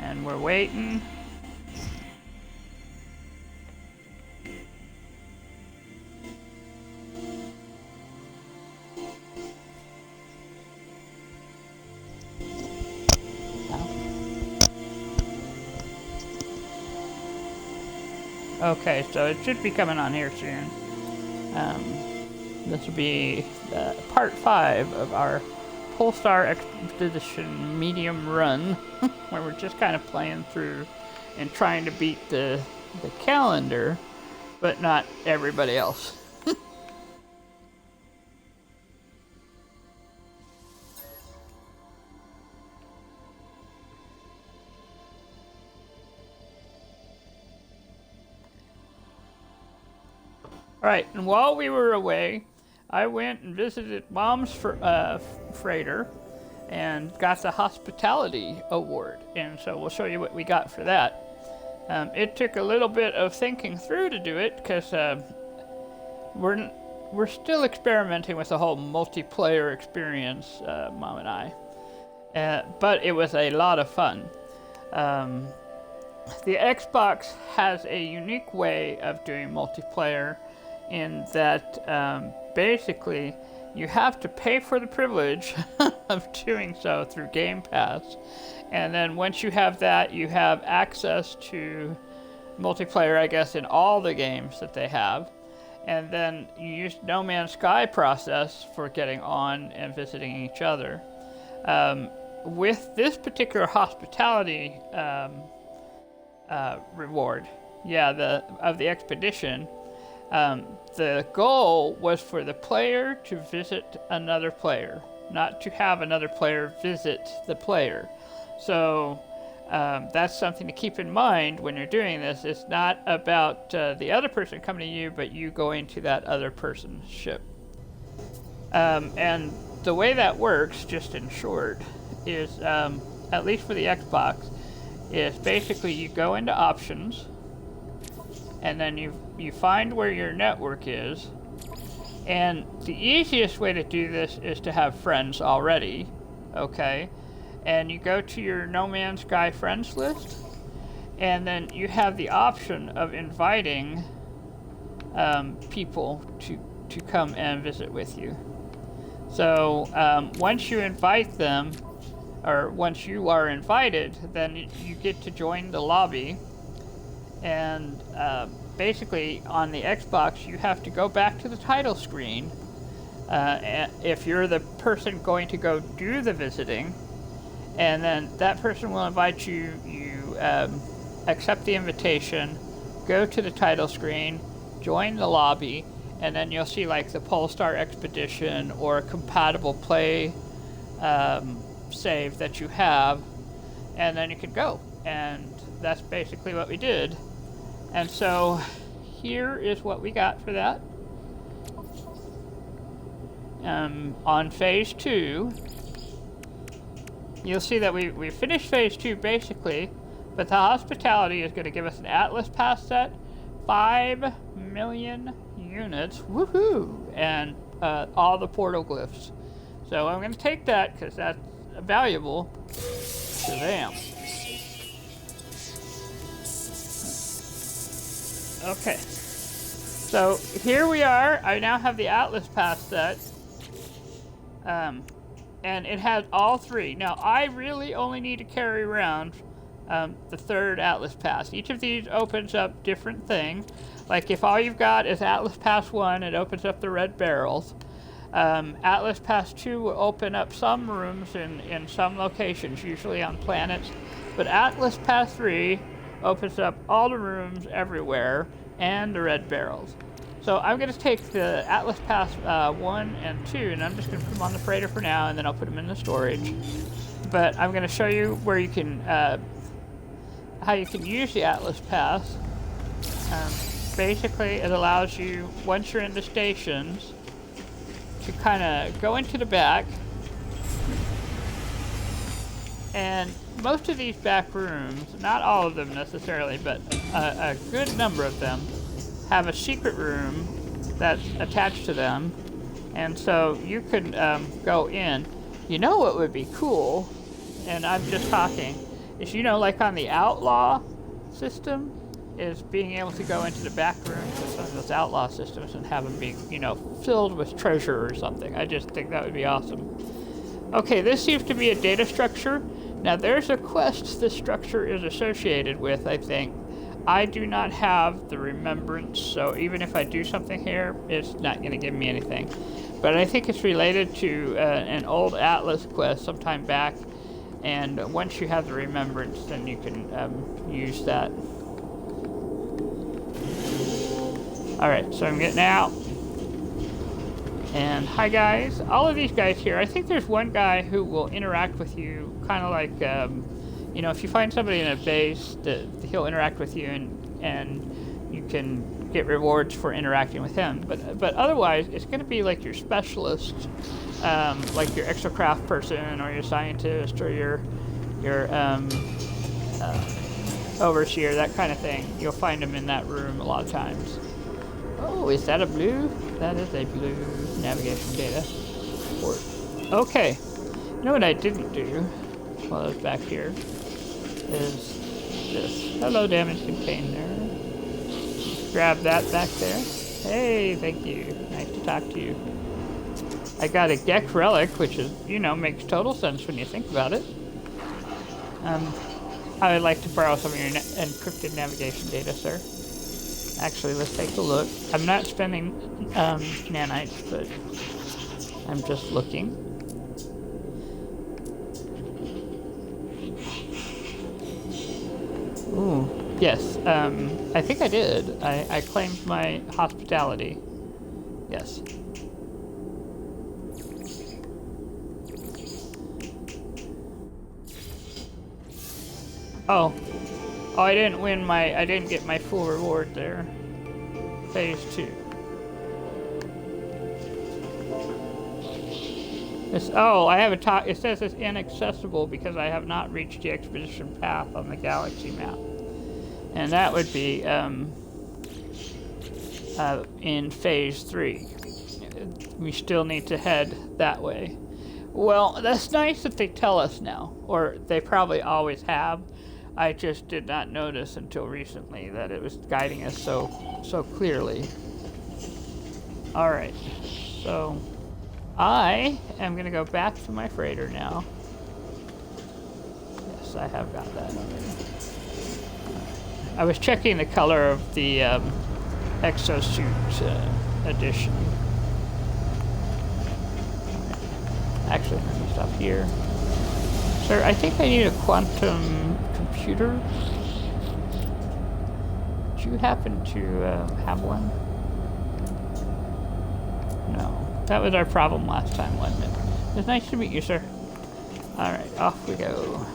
And we're waiting. Okay, so it should be coming on here soon. This will be part 5 of our Polestar Expedition medium run, where we're just kind of playing through and trying to beat the calendar, but not everybody else. Alright, and while we were away, I went and visited Mom's freighter and got the hospitality award. And so we'll show you what we got for that. It took a little bit of thinking through to do it, because we're still experimenting with the whole multiplayer experience, Mom and I. But it was a lot of fun. The Xbox has a unique way of doing multiplayer, in that basically you have to pay for the privilege of doing so through Game Pass, and then once you have that, you have access to multiplayer, I guess, in all the games that they have, and then you use No Man's Sky process for getting on and visiting each other. With this particular hospitality reward, of the expedition, the goal was for the player to visit another player, not to have another player visit the player. So that's something to keep in mind when you're doing this. It's not about the other person coming to you, but you going to that other person's ship. And the way that works, just in short, is, at least for the Xbox, is basically you go into options, and then you find where your network is, and the easiest way to do this is to have friends already, okay? And you go to your No Man's Sky friends list, and then you have the option of inviting people to come and visit with you. So once you invite them, or once you are invited, then you get to join the lobby. And basically, on the Xbox, you have to go back to the title screen if you're the person going to go do the visiting, and then that person will invite you. You accept the invitation, go to the title screen, join the lobby, and then you'll see like the Polestar Expedition or a compatible play save that you have, and then you can go. And that's basically what we did. And so here is what we got for that. On phase 2, you'll see that we finished phase 2 basically, but the hospitality is going to give us an Atlas Pass set, 5 million units, woohoo, and all the portal glyphs. So I'm going to take that because that's valuable. Shazam. Okay, so here we are. I now have the Atlas Pass set, and it has all 3. Now, I really only need to carry around the 3rd Atlas Pass. Each of these opens up different things. Like if all you've got is Atlas Pass 1, it opens up the red barrels. Atlas Pass 2 will open up some rooms in some locations, usually on planets. But Atlas Pass 3 opens up all the rooms everywhere and the red barrels. So I'm going to take the Atlas Pass 1 and 2, and I'm just going to put them on the freighter for now, and then I'll put them in the storage. But I'm going to show you where you can, how you can use the Atlas Pass. Basically, it allows you, once you're in the stations, to kind of go into the back. And most of these back rooms, not all of them necessarily, but a good number of them, have a secret room that's attached to them. And so you can go in. You know what would be cool, and I'm just talking, is, you know, like on the Outlaw system, is being able to go into the back rooms of some of those Outlaw systems and have them be, you know, filled with treasure or something. I just think that would be awesome. Okay, this seems to be a data structure. Now there's a quest this structure is associated with, I think. I do not have the remembrance, so even if I do something here, it's not going to give me anything. But I think it's related to an old Atlas quest sometime back, and once you have the remembrance, then you can use that. Alright, so I'm getting out. And hi guys, all of these guys here, I think there's one guy who will interact with you, kind of like, you know, if you find somebody in a base, he'll interact with you and you can get rewards for interacting with him. But otherwise, it's going to be like your specialist, like your exocraft person or your scientist or your overseer, that kind of thing. You'll find them in that room a lot of times. Oh, is that a blue? That is a blue navigation data port. Okay. You know what I didn't do while I was back here is this. Hello, damage contained there. Grab that back there. Hey, thank you. Nice to talk to you. I got a Gek relic, which is, you know, makes total sense when you think about it. I would like to borrow some of your encrypted navigation data, sir. Actually, let's take a look. I'm not spending nanites, but I'm just looking. Ooh, yes. I think I did. I claimed my hospitality. Yes. Oh. Oh, I didn't get my full reward there. Phase 2. I have it says it's inaccessible because I have not reached the expedition path on the galaxy map. And that would be in phase 3. We still need to head that way. Well, that's nice that they tell us now, or they probably always have. I just did not notice until recently that it was guiding us so clearly. Alright, so I am going to go back to my freighter now. Yes, I have got that already. I was checking the color of the exosuit edition. Actually, let me stop here. Sir, I think I need a quantum computer. Do you happen to have one? No. That was our problem last time, wasn't it? It's nice to meet you, sir. Alright, off we go.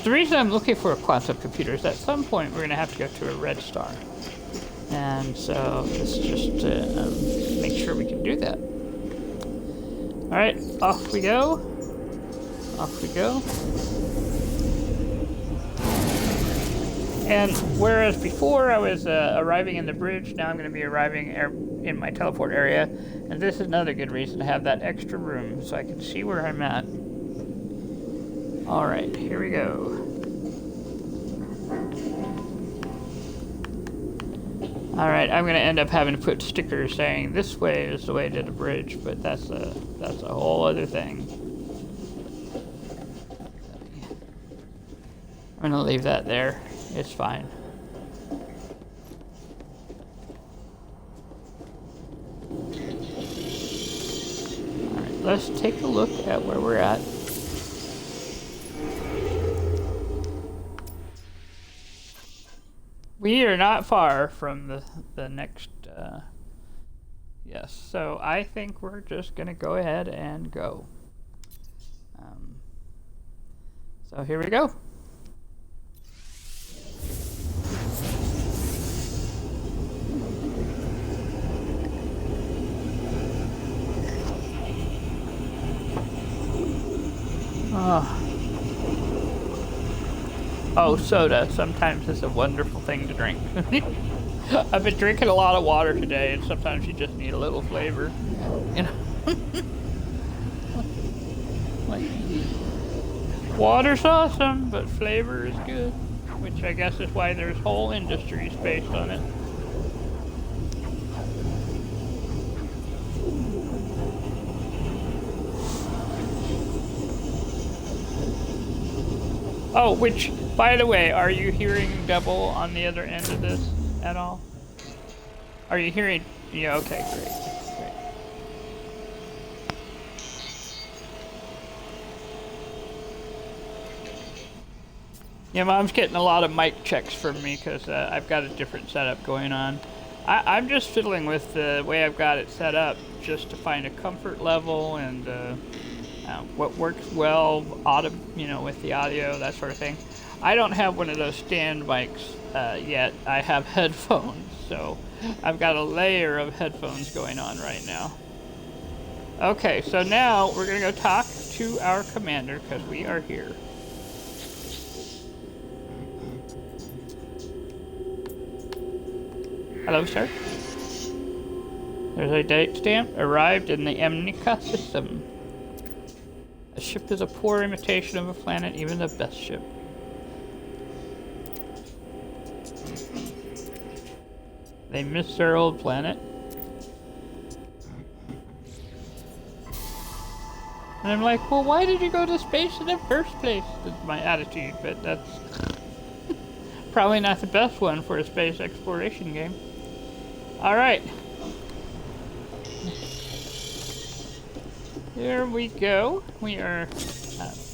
The reason I'm looking for a quantum computer is at some point we're going to have to go to a red star. And so let's just make sure we can do that. Alright, off we go. Off we go. And whereas before I was arriving in the bridge, now I'm going to be arriving in my teleport area. And this is another good reason to have that extra room so I can see where I'm at. Alright, here we go. Alright, I'm going to end up having to put stickers saying this way is the way to the bridge, but that's a whole other thing. I'm going to leave that there. It's fine. Alright, let's take a look at where we're at. We are not far from the next, yes, so I think we're just going to go ahead and go. So here we go. Oh, soda. Sometimes it's a wonderful thing to drink. I've been drinking a lot of water today, and sometimes you just need a little flavor. You know? Water's awesome, but flavor is good. Which I guess is why there's whole industries based on it. Oh, which, by the way, are you hearing double on the other end of this at all? Are you hearing? Yeah, okay, great. Yeah, Mom's getting a lot of mic checks from me because I've got a different setup going on. I'm just fiddling with the way I've got it set up just to find a comfort level and what works well, with the audio, that sort of thing. I don't have one of those stand mics yet. I have headphones, so I've got a layer of headphones going on right now. Okay, so now we're gonna go talk to our commander because we are here. Hello, sir. There's a date stamp. Arrived in the Emnica system. A ship is a poor imitation of a planet, even the best ship. They miss their old planet. And I'm like, well, why did you go to space in the first place? That's my attitude, but that's probably not the best one for a space exploration game. Alright. Here we go. We are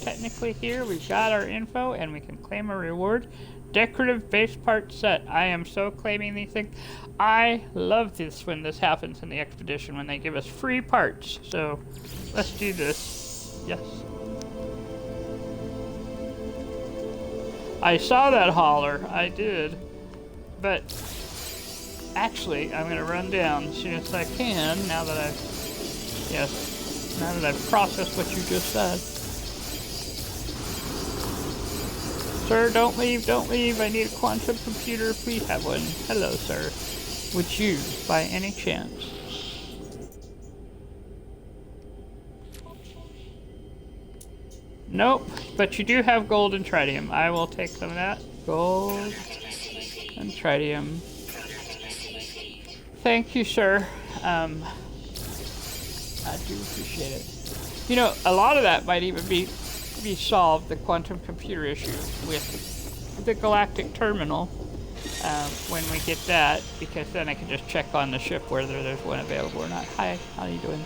technically here. We've got our info and we can claim a reward. Decorative base part set. I am so claiming these things. I love this when this happens in the expedition, when they give us free parts. So let's do this. Yes. I saw that holler. I did. But actually, I'm going to run down as soon as I can now that I've processed what you just said. Sir, don't leave, don't leave. I need a quantum computer. Please have one. Hello, sir. Would you, by any chance? Nope, but you do have gold and tritium. I will take some of that. Gold and tritium. Thank you, sir. I do appreciate it. You know, a lot of that might even be solved, the quantum computer issue, with the galactic terminal when we get that, because then I can just check on the ship whether there's one available or not. Hi, how are you doing?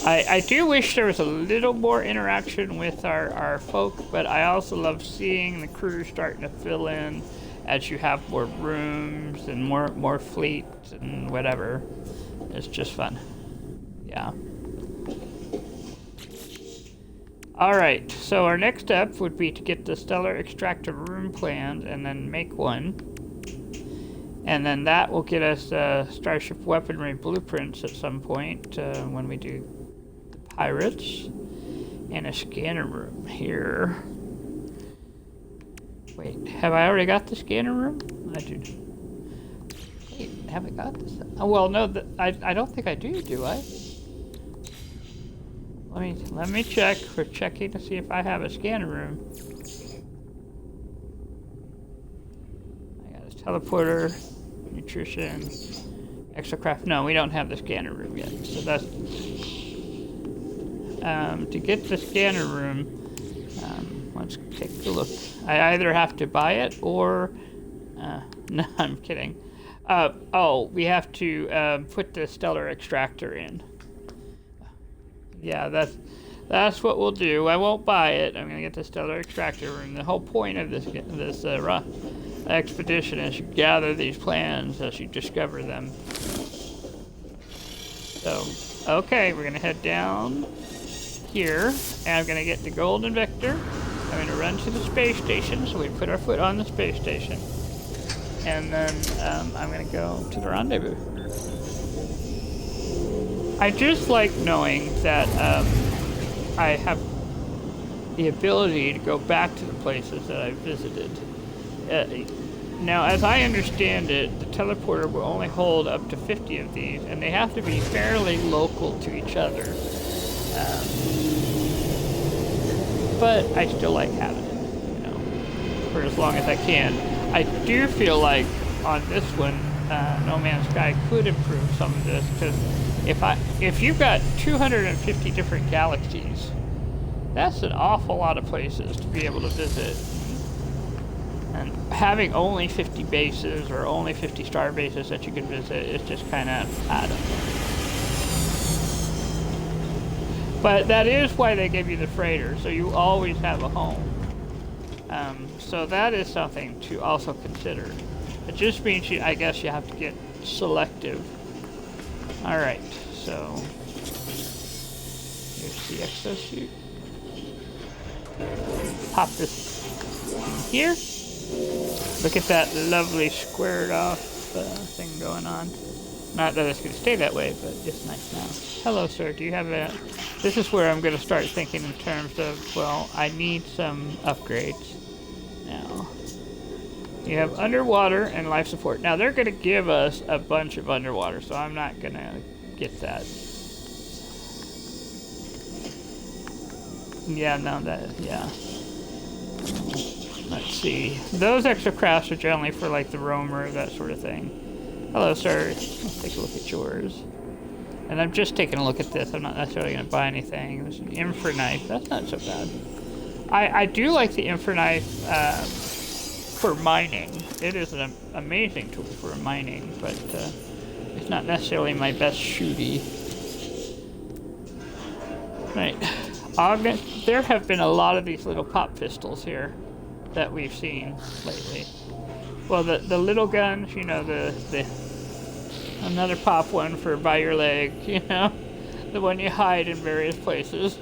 I do wish there was a little more interaction with our folk, but I also love seeing the crew starting to fill in as you have more rooms and more fleet and whatever. It's just fun. Yeah. Alright, so our next step would be to get the stellar extractor room planned and then make one. And then that will get us starship weaponry blueprints at some point when we do the pirates. And a scanner room here. Wait, have I already got the scanner room? I do. Wait, have I got this? Oh, well, no, I don't think I do I? Let me check. We're checking to see if I have a scanner room. I got a teleporter, nutrition, exocraft. No, we don't have the scanner room yet. So that's to get the scanner room. Let's take a look. I either have to buy it or no, I'm kidding. Oh, we have to put the stellar extractor in. Yeah, that's what we'll do. I won't buy it. I'm gonna get the stellar extractor room. The whole point of this expedition is to gather these plans as you discover them. So, okay, we're gonna head down here, and I'm gonna get the golden vector. I'm gonna run to the space station, so we put our foot on the space station, and then I'm gonna go to the rendezvous. I just like knowing that I have the ability to go back to the places that I visited. Now, as I understand it, the teleporter will only hold up to 50 of these, and they have to be fairly local to each other. but I still like having it, you know, for as long as I can. I do feel like on this one, No Man's Sky could improve some of this, because if you've got 250 different galaxies, that's an awful lot of places to be able to visit. And having only 50 bases or only 50 star bases that you can visit is just kind of, I don't know. But that is why they give you the freighter, so you always have a home. So that is something to also consider. It just means I guess you have to get selective. Alright, so here's the exosuit. Pop this in here. Look at that lovely squared off thing going on. Not that it's going to stay that way, but it's nice now. Hello, sir. Do you have a... This is where I'm going to start thinking in terms of, well, I need some upgrades now. You have underwater and life support. Now, they're going to give us a bunch of underwater, so I'm not going to get that. Yeah, no, yeah. Let's see. Those extra crafts are generally for, like, the roamer, that sort of thing. Hello, sir. Let's take a look at yours. And I'm just taking a look at this. I'm not necessarily going to buy anything. There's an infra knife. That's not so bad. I do like the infra knife for mining. It is an amazing tool for mining, but it's not necessarily my best shooty. Right. There have been a lot of these little pop pistols here that we've seen lately. Well, the little guns, you know, another pop one for by your leg, you know, the one you hide in various places.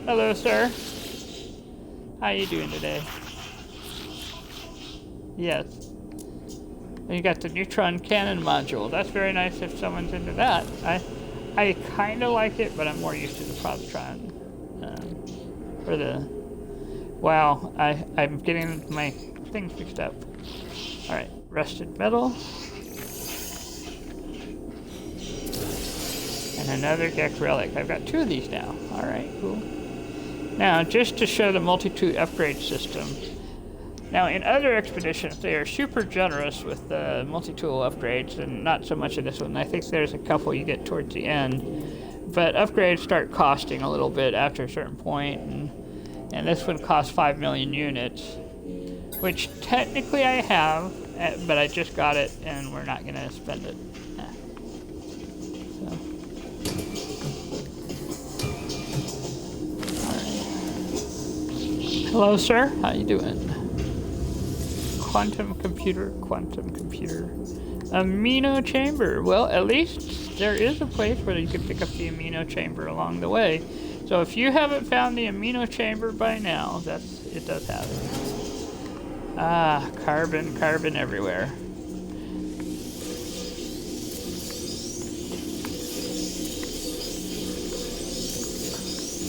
Hello, sir. How you doing today? Yes. And you got the neutron cannon module. That's very nice if someone's into that. I kind of like it, but I'm more used to the Probotron. For the... Wow, I'm getting my things mixed up. Alright, rusted metal. And another Gek relic. I've got 2 of these now. Alright, cool. Now, just to show the multi-tool upgrade system. Now, in other expeditions, they are super generous with the multi-tool upgrades, and not so much in this one. I think there's a couple you get towards the end. But upgrades start costing a little bit after a certain point, and this one costs 5 million units, which technically I have, but I just got it, and we're not going to spend it. So. Hello, sir. How you doing? Quantum computer. Amino chamber. Well, at least there is a place where you can pick up the amino chamber along the way. So if you haven't found the amino chamber by now, it does have it. Ah, carbon everywhere.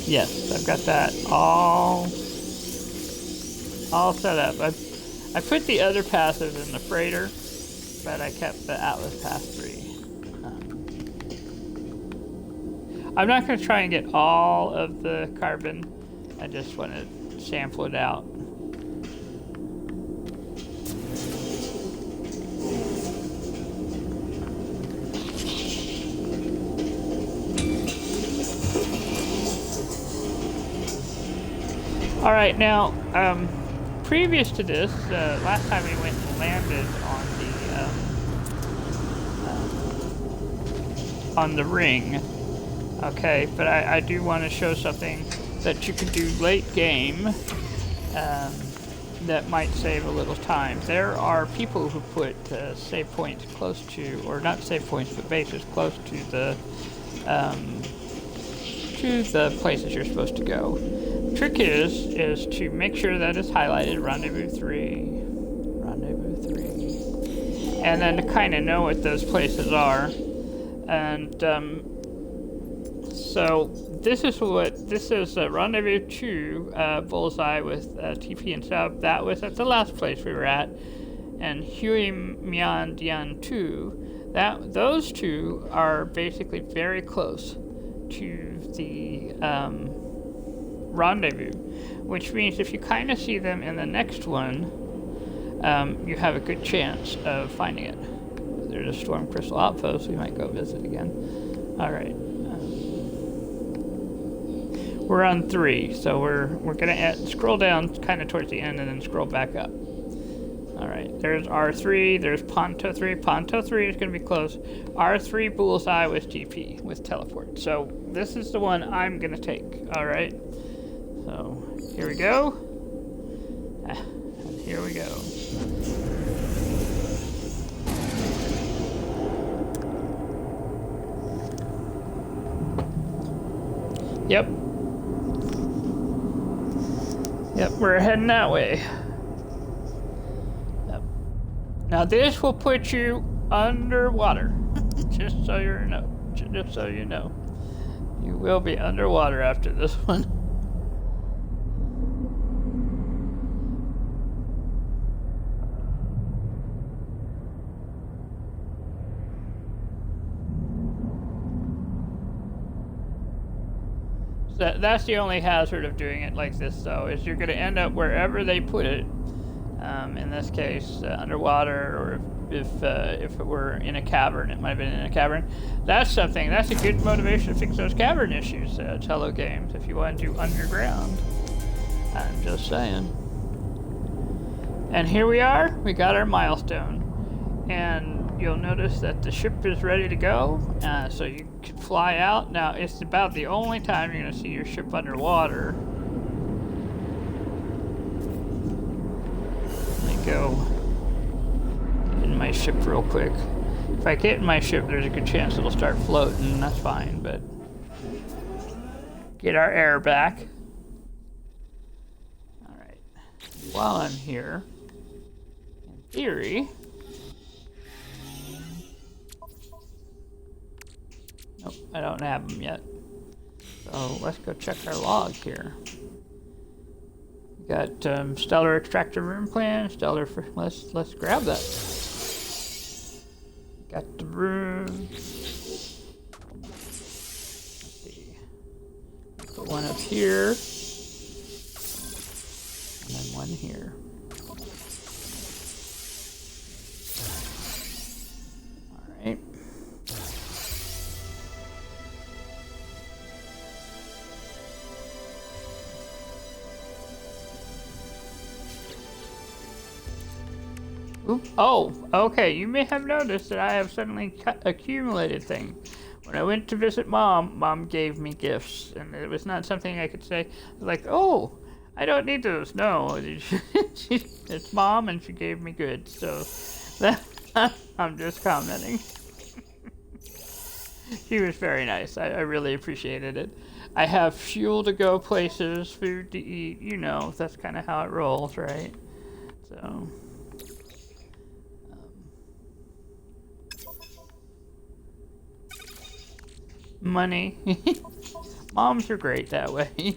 Yes, I've got that all set up. I put the other passes in the freighter, but I kept the Atlas Pass 3. I'm not going to try and get all of the carbon. I just want to sample it out. All right, now, previous to this, last time we went and landed on the ring. Okay, but I do want to show something that you can do late game that might save a little time. There are people who put save points close to, or not save points, but bases close to the places you're supposed to go. The trick is to make sure that it's highlighted, Rendezvous 3, and then to kind of know what those places are. And so this is Rendezvous 2 bullseye with TP and sub. That was at the last place we were at. And Hui Mian Dian 2, those two are basically very close to the rendezvous, which means if you kind of see them in the next one, you have a good chance of finding it. There's a storm crystal outpost. We might go visit again. All right. We're on 3, so we're gonna scroll down kind of towards the end and then scroll back up. All right. There's R3. There's Ponto 3. Ponto 3 is gonna be close. R3 Bullseye with GP with teleport. So this is the one I'm gonna take. All right. So here we go. And here we go. Yep. Yep, we're heading that way. Yep. Now this will put you underwater. Just so you know. Just so you know. You will be underwater after this one. That's the only hazard of doing it like this, though, is you're going to end up wherever they put it. In this case, underwater, or if it were in a cavern, it might have been in a cavern. That's a good motivation to fix those cavern issues, Tello Games, if you want to do underground. I'm just saying. And here we are. We got our milestone. And you'll notice that the ship is ready to go, so you can fly out. Now, it's about the only time you're going to see your ship underwater. Let me go in my ship real quick. If I get in my ship, there's a good chance it'll start floating. That's fine, but get our air back. All right. While I'm here, in theory, nope, I don't have them yet. So let's go check our log here. We got stellar extractor room plan, stellar for let's grab that. Got the room. Let's see. Put one up here. And then one here. Alright. Oop. Oh, okay. You may have noticed that I have suddenly accumulated things. When I went to visit Mom, Mom gave me gifts, and it was not something I could say, like, oh, I don't need those. No, it's Mom, and she gave me goods, so I'm just commenting. She was very nice. I really appreciated it. I have fuel to go places, food to eat. You know, that's kind of how it rolls, right? So... money. Moms are great that way.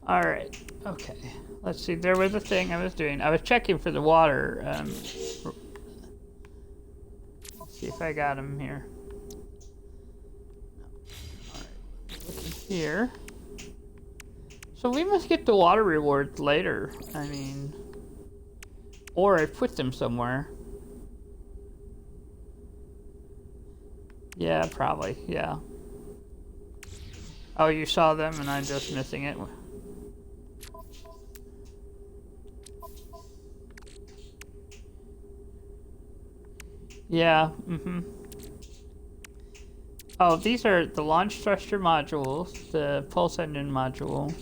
All right. Okay. Let's see, there was a thing I was doing. I was checking for the water. Let's see if I got him here. Alright, looking here. So we must get the water rewards later. I mean, or I put them somewhere. Yeah, probably, yeah. Oh, you saw them and I'm just missing it. Yeah, Oh, these are the launch thruster modules, the pulse engine module,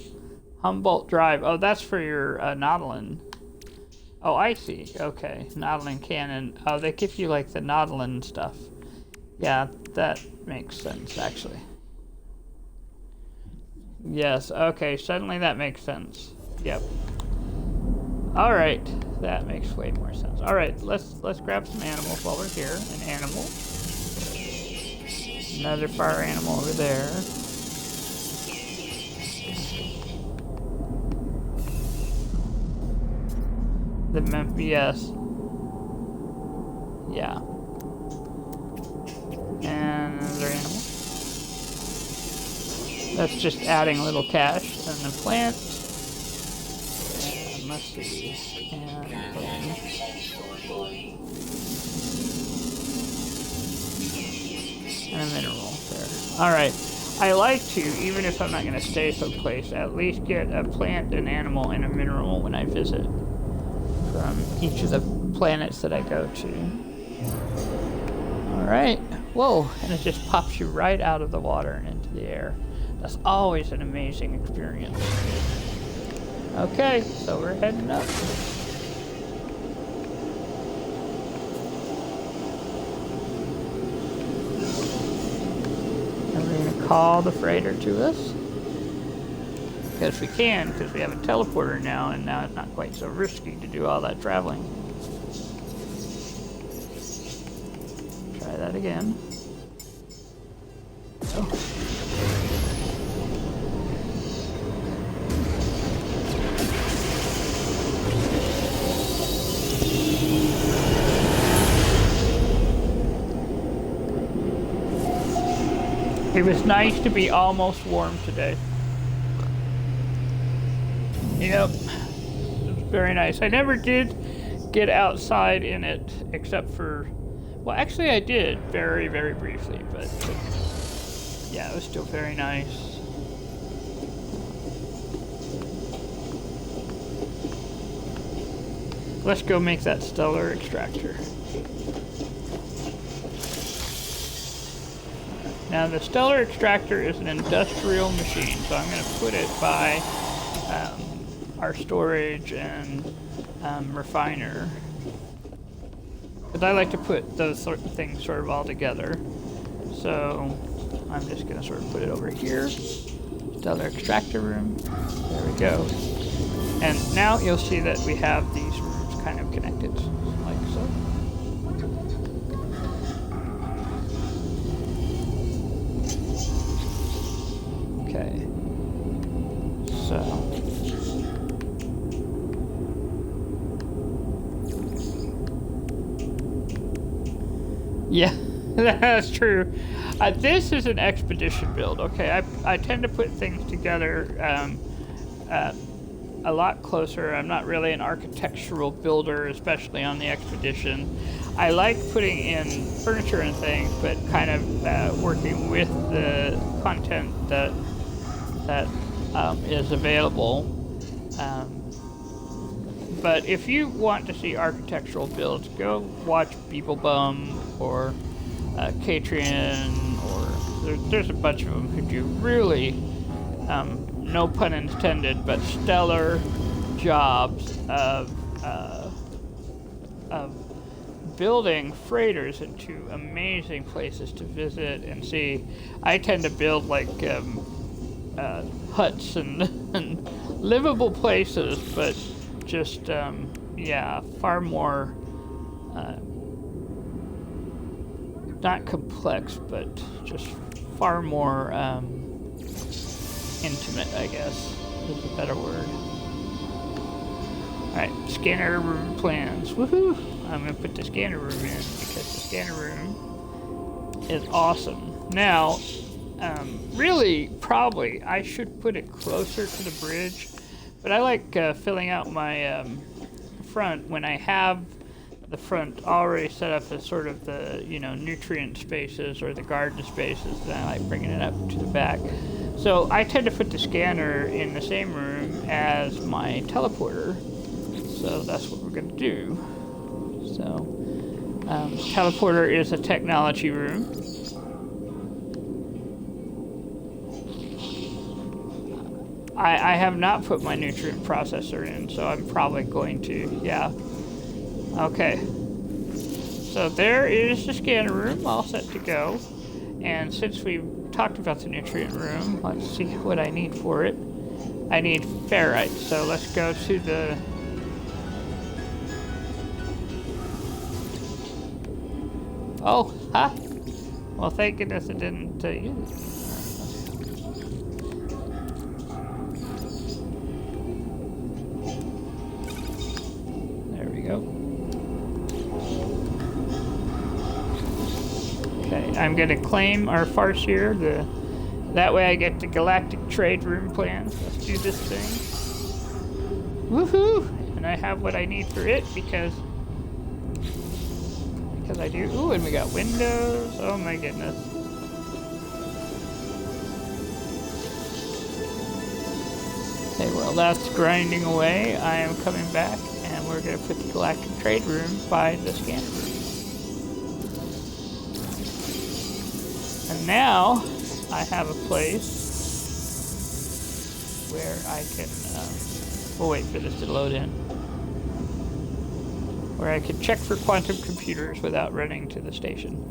Humboldt drive. Oh, that's for your Nautilin. Oh, I see. Okay, Nautilin cannon. Oh, they give you like the Nautilin stuff. Yeah, that makes sense, actually. Yes, okay, suddenly that makes sense. Yep. Alright, that makes way more sense. Alright, let's grab some animals while we're here. An animal. Another fire animal over there. Yes. Yeah. And another animal. That's just adding a little cash. And the plant. And let's see. And a mineral there. Alright. I like to, even if I'm not going to stay someplace, at least get a plant, an animal, and a mineral when I visit from each of the planets that I go to. Alright. Whoa, and it just pops you right out of the water and into the air. That's always an amazing experience. Okay, so we're heading up. And we're going to call the freighter to us. Because we can, because we have a teleporter now, and now it's not quite so risky to do all that traveling. Try that again. Oh. It was nice to be almost warm today. Yep, it was very nice. I never did get outside in it, except for, well, actually I did very, very briefly, but yeah, it was still very nice. Let's go make that stellar extractor. Now the stellar extractor is an industrial machine, so I'm going to put it by our storage and refiner. Because I like to put those sort of things sort of all together. So I'm just going to sort of put it over here. Stellar extractor room. There we go. And now you'll see that we have these rooms kind of connected, like so. Okay. So. Yeah, that's true. This is an expedition build, okay? I tend to put things together a lot closer. I'm not really an architectural builder, especially on the expedition. I like putting in furniture and things, but kind of working with the content that is available. But if you want to see architectural builds, go watch Beeblebum or Catrian, or there's a bunch of them who do really, no pun intended, but stellar jobs of building freighters into amazing places to visit and see. I tend to build like huts and livable places, but just yeah, far more not complex, but just far more intimate, I guess is a better word. Alright, scanner room plans. Woohoo! I'm going to put the scanner room in because the scanner room is awesome. Now, really, probably, I should put it closer to the bridge, but I like filling out my front when I have the front already set up as sort of the, you know, nutrient spaces or the garden spaces, then I like bringing it up to the back. So I tend to put the scanner in the same room as my teleporter. So that's what we're going to do. So, teleporter is a technology room. I have not put my nutrient processor in, so I'm probably going to, yeah. Okay. So there is the scanner room, all set to go. And since we've talked about the nutrient room, let's see what I need for it. I need ferrite, so let's go to the... Oh, ha! Well, thank goodness it didn't use it. There we go. Okay, I'm gonna claim our farseer. That way I get the galactic trade room plans. Let's do this thing. Woohoo! And I have what I need for it because I do. Ooh, and we got windows. Oh my goodness. Okay, well that's grinding away. I am coming back and we're gonna put the galactic trade room by the scanner room. And now I have a place where I can, we'll wait for this to load in, where I can check for quantum computers without running to the station.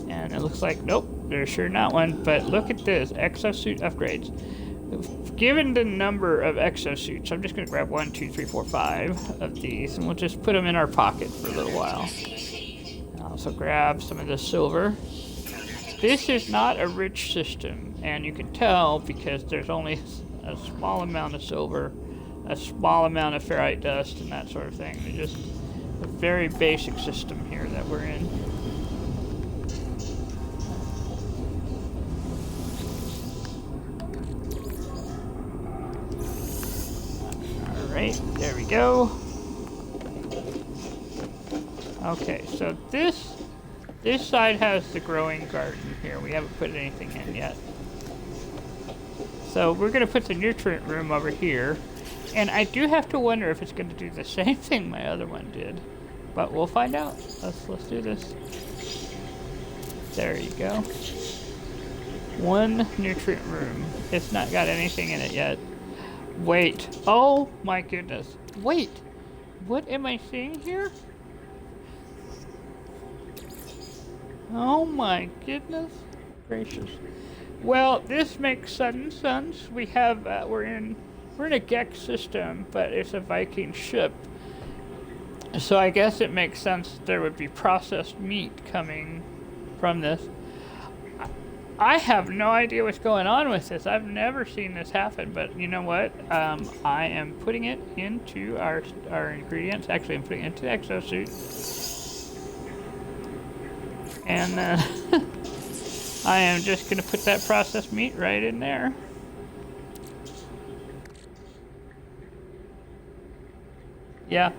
And it looks like, nope, there's sure not one, but look at this, exosuit upgrades. Given the number of exosuits, I'm just gonna grab 1, 2, 3, 4, 5 of these, and we'll just put them in our pocket for a little while. I'll also grab some of this silver. This is not a rich system, and you can tell because there's only a small amount of silver, a small amount of ferrite dust, and that sort of thing. It's just a very basic system here that we're in. Alright, there we go. Okay, so this side has the growing garden here. We haven't put anything in yet. So we're going to put the nutrient room over here. And I do have to wonder if it's going to do the same thing my other one did. But we'll find out. Let's do this. There you go. One nutrient room. It's not got anything in it yet. Wait. Oh my goodness. Wait. What am I seeing here? Oh my goodness gracious. Well, this makes sudden sense. We have we're in a Gex system, but it's a Viking ship. So I guess it makes sense there would be processed meat coming from this. I have no idea what's going on with this. I've never seen this happen, but you know what? I am putting it into our ingredients. Actually, I'm putting it into the exosuit. And I am just going to put that processed meat right in there. Yeah.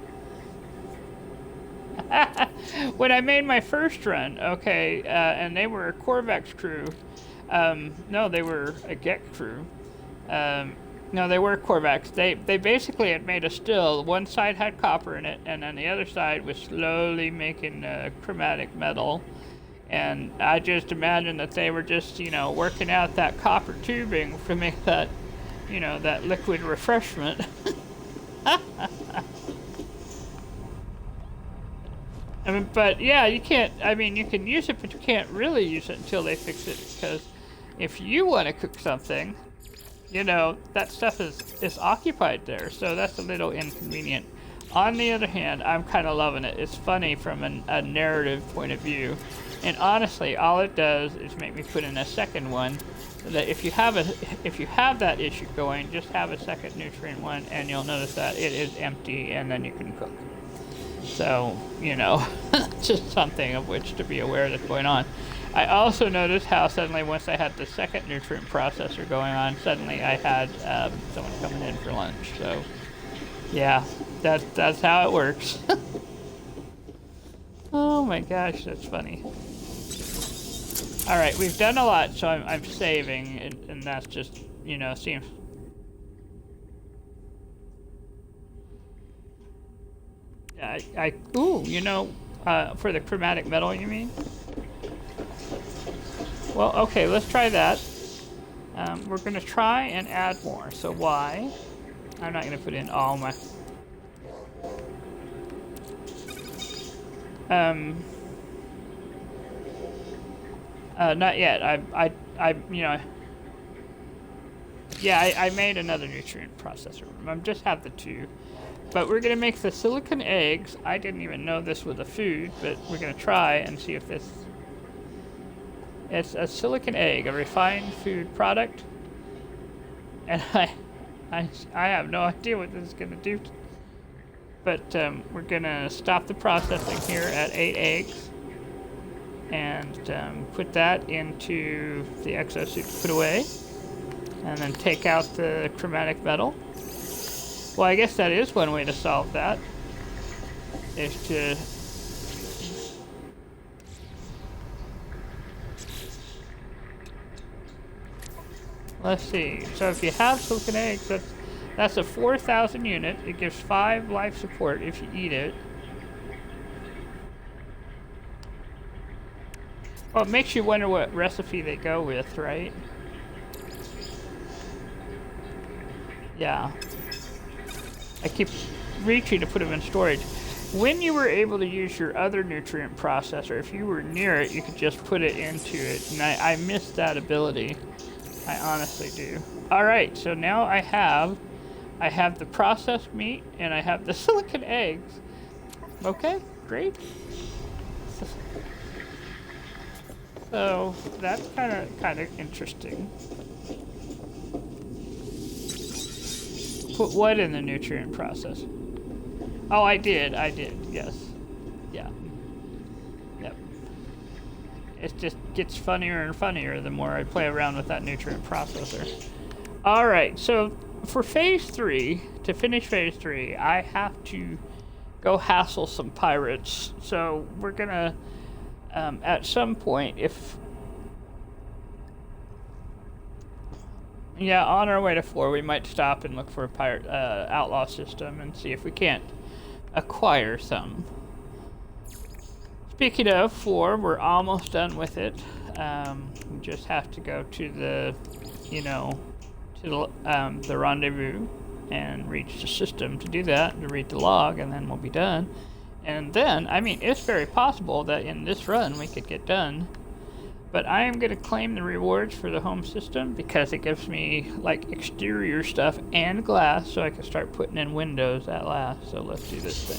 When I made my first run, okay, and they were a Corvex crew. No, they were a Gex crew. No, they were Corvex. They basically had made a still. One side had copper in it, and then the other side was slowly making chromatic metal. And I just imagine that they were just, you know, working out that copper tubing to make that, you know, that liquid refreshment. I mean, but yeah, you can't, I mean, you can use it, but you can't really use it until they fix it, because if you want to cook something, you know, that stuff is occupied there, so that's a little inconvenient. On the other hand, I'm kind of loving it. It's funny from a narrative point of view. And honestly, all it does is make me put in a second one, so that if you have that issue going, just have a second nutrient one, and you'll notice that it is empty, and then you can cook. So, you know, just something of which to be aware that's going on. I also noticed how suddenly, once I had the second nutrient processor going on, suddenly I had someone coming in for lunch. So, yeah, that's how it works. Oh my gosh, that's funny. Alright, we've done a lot, so I'm saving, and that's just, you know, seems... Ooh, you know, for the chromatic metal, you mean? Well, okay, let's try that. We're gonna try and add more, so why? I'm not gonna put in all my... not yet. I you know, yeah, I made another nutrient processor. I just have the two. But we're gonna make the silicon eggs. I didn't even know this was a food, but we're gonna try and see if this... It's a silicon egg, a refined food product. And I have no idea what this is going to do. But we're going to stop the processing here at 8 eggs. And put that into the exosuit put away. And then take out the chromatic metal. Well, I guess that is one way to solve that. Is to... Let's see. So if you have silicon eggs, that's a 4,000 unit. It gives 5 life support if you eat it. Well, it makes you wonder what recipe they go with, right? Yeah. I keep reaching to put them in storage. When you were able to use your other nutrient processor, if you were near it, you could just put it into it. And I missed that ability. I honestly do. Alright, so now I have the processed meat and I have the silicon eggs. Okay, great. So that's kind of interesting. Put what in the nutrient process? Oh, I did, yes. Yeah. Yep. It just gets funnier and funnier the more I play around with that nutrient processor. Alright, so for phase 3, to finish phase 3, I have to go hassle some pirates. So we're gonna, at some point, yeah, on our way to 4, we might stop and look for a pirate outlaw system and see if we can't acquire some. Speaking of 4, we're almost done with it. We just have to go to the, the rendezvous and reach the system to do that, to read the log, and then we'll be done. And then, I mean, it's very possible that in this run we could get done. But I am going to claim the rewards for the home system because it gives me, like, exterior stuff and glass, so I can start putting in windows at last. So let's do this thing.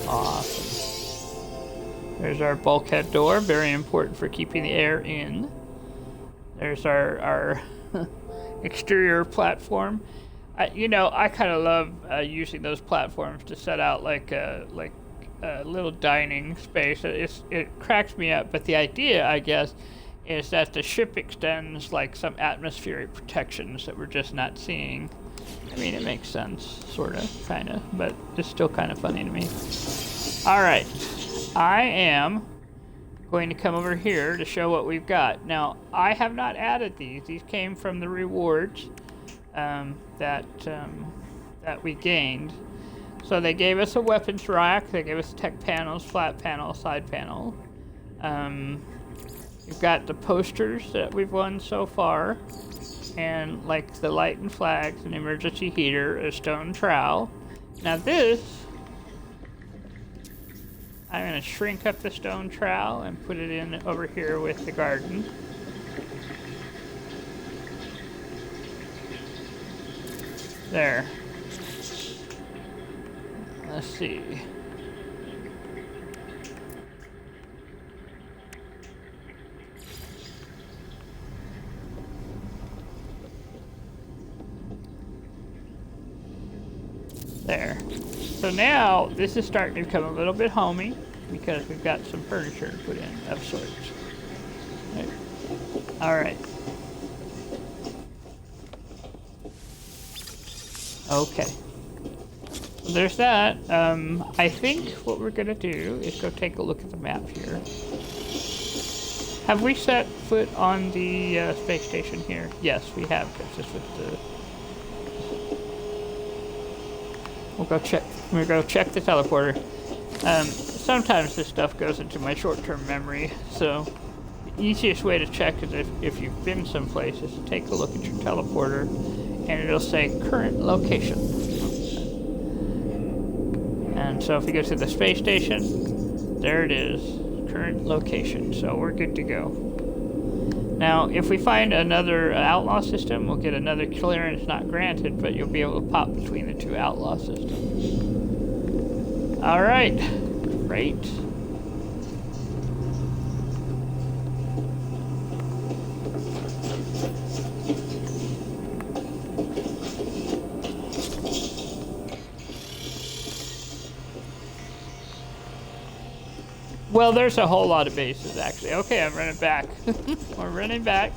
Awesome. There's our bulkhead door, very important for keeping the air in. There's our exterior platform. I kind of love using those platforms to set out like a little dining space. It cracks me up, but the idea, I guess, is that the ship extends like some atmospheric protections that we're just not seeing. I mean, it makes sense, sort of, kind of, but it's still kind of funny to me. All right, I am going to come over here to show what we've got. Now, I have not added these. These came from the rewards. That we gained. So they gave us a weapons rack, they gave us tech panels, flat panel, side panel. We've got the posters that we've won so far, and like the light and flags, an emergency heater, a stone trowel. Now this, I'm going to shrink up the stone trowel and put it in over here with the garden. There. Let's see. There. So now this is starting to become a little bit homey because we've got some furniture to put in of sorts. Right. All right. Okay. So there's that. I think what we're gonna do is go take a look at the map here. Have we set foot on the space station here? Yes, we have. Just with the. We'll go check. We'll go check the teleporter. Sometimes this stuff goes into my short-term memory, so the easiest way to check is if you've been someplace is to take a look at your teleporter, and it'll say current location. And so if you go to the space station, there it is, current location. So we're good to go. Now, if we find another outlaw system, we'll get another clearance not granted, but you'll be able to pop between the two outlaw systems. All right, great. Well, there's a whole lot of bases, actually. Okay, I'm running back. We're running back.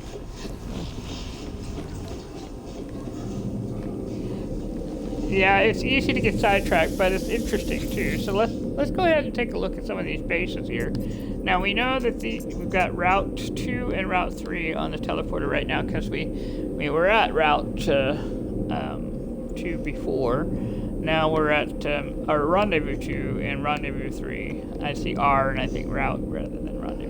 Yeah, it's easy to get sidetracked, but it's interesting too. So let's go ahead and take a look at some of these bases here. Now we know that we've got Route 2 and Route 3 on the teleporter right now because we were at Route 2 before. Now we're at our Rendezvous 2 and Rendezvous 3. I see R and I think Route rather than Rendezvous.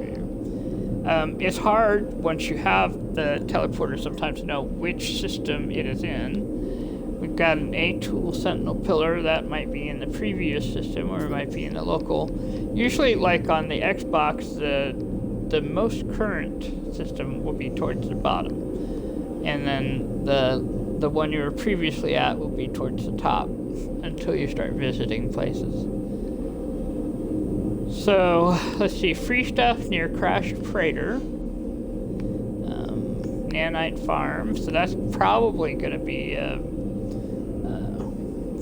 It's hard once you have the teleporter sometimes to know which system it is in. We've got an A-tool sentinel pillar that might be in the previous system or it might be in the local. Usually, like on the Xbox, the most current system will be towards the bottom, and then the one you were previously at will be towards the top until you start visiting places. So let's see, free stuff near Crash Freighter, Nanite Farm. So that's probably going to be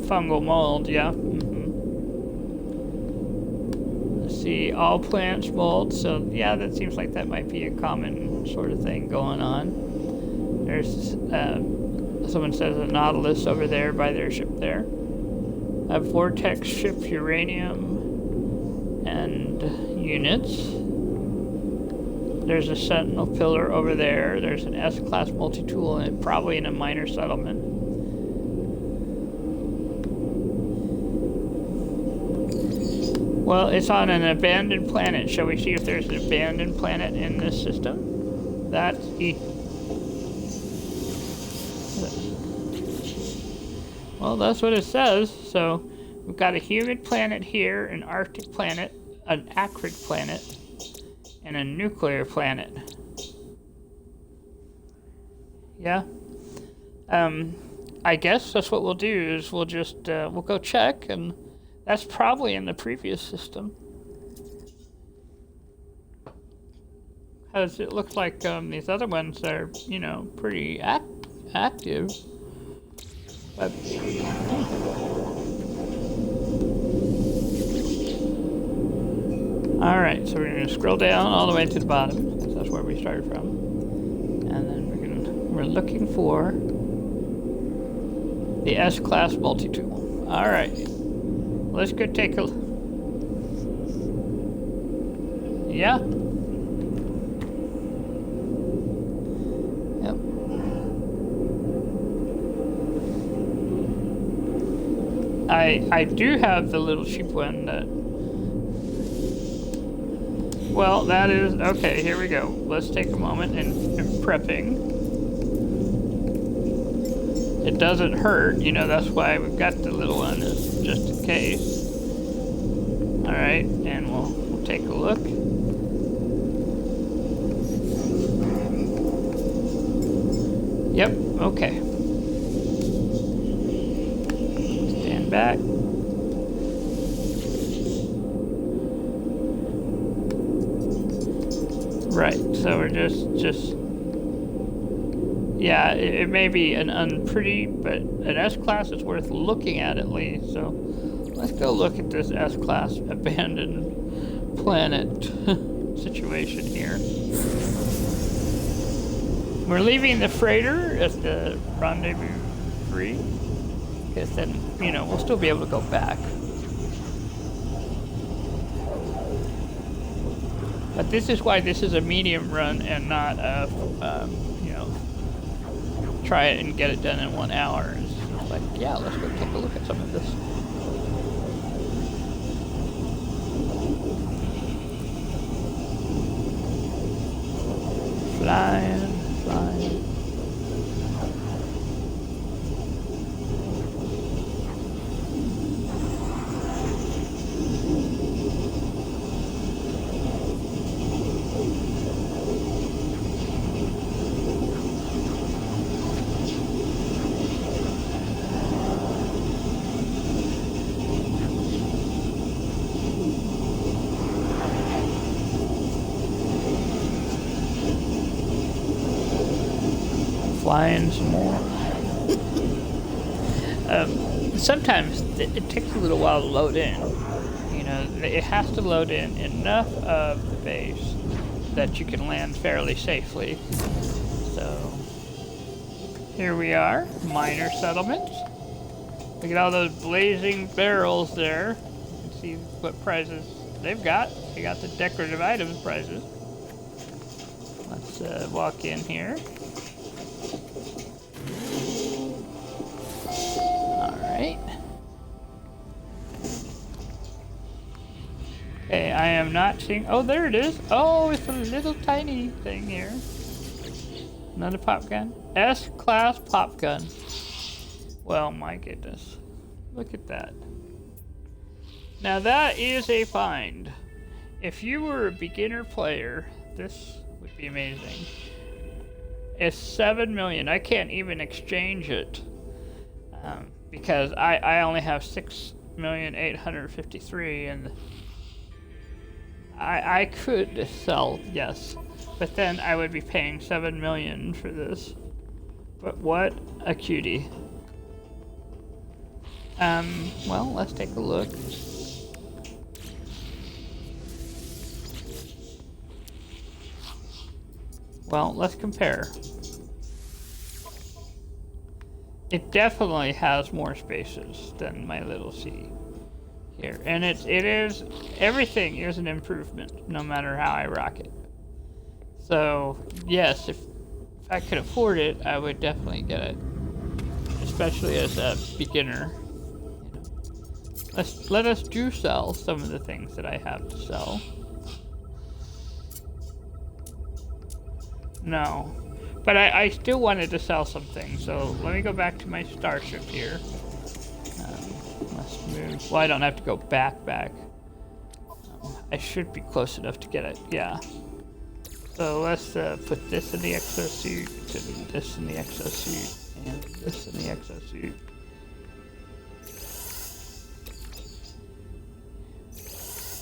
fungal mold, yeah. Let's see, all plants mold. So yeah, that seems like that might be a common sort of thing going on. There's someone says a Nautilus over there by their ship there. A vortex ship uranium and units. There's a sentinel pillar over there. There's an S-class multi-tool and probably in a minor settlement. Well, it's on an abandoned planet. Shall we see if there's an abandoned planet in this system? That's well, that's what it says. So we've got a humid planet here, an Arctic planet, an acrid planet, and a nuclear planet. Yeah. I guess that's what we'll do is we'll just we'll go check, and that's probably in the previous system. Because it looks like these other ones are, you know, pretty active. But alright, so we're going to scroll down all the way to the bottom, because that's where we started from. And then we're looking for the S-class multi-tool. Alright. Let's go take a look. Yeah. Yep. I do have the little cheap one that... Well, that is... Okay, here we go. Let's take a moment in prepping. It doesn't hurt, you know, that's why we've got the little one, is just in case. Alright, and we'll take a look. Yep, okay. Stand back. Right, so we're just yeah, it may be an unpretty, but an S-class is worth looking at least. So let's go look at this S-class abandoned planet situation here. We're leaving the freighter at the Rendezvous 3, because then, you know, we'll still be able to go back. But this is why this is a medium run and not a, you know, try it and get it done in 1 hour. It's just like, yeah, let's go take a look at some of this. Flying. buying some more. Sometimes it takes a little while to load in. You know, it has to load in enough of the base that you can land fairly safely. So, here we are, miner settlements. Look at all those blazing barrels there. You can see what prizes they've got. They got the decorative items prizes. Let's walk in here. Alright. Okay, I am not seeing... Oh, there it is. Oh, it's a little tiny thing here. Another pop gun. S-class pop gun. Well, my goodness. Look at that. Now that is a find. If you were a beginner player, this would be amazing. It's 7 million. I can't even exchange it because I only have 6,853,000, and I could sell, yes, but then I would be paying 7 million for this. But what a cutie. Well, let's take a look. Well, let's compare. It definitely has more spaces than my little C here. And everything is an improvement, no matter how I rock it. So, yes, if I could afford it, I would definitely get it. Especially as a beginner. Let us do sell some of the things that I have to sell. No. But I still wanted to sell some things, so let me go back to my starship here. Let's move. Well, I don't have to go back. I should be close enough to get it, yeah. So let's put this in the exosuit, and this in the exosuit, and this in the exosuit.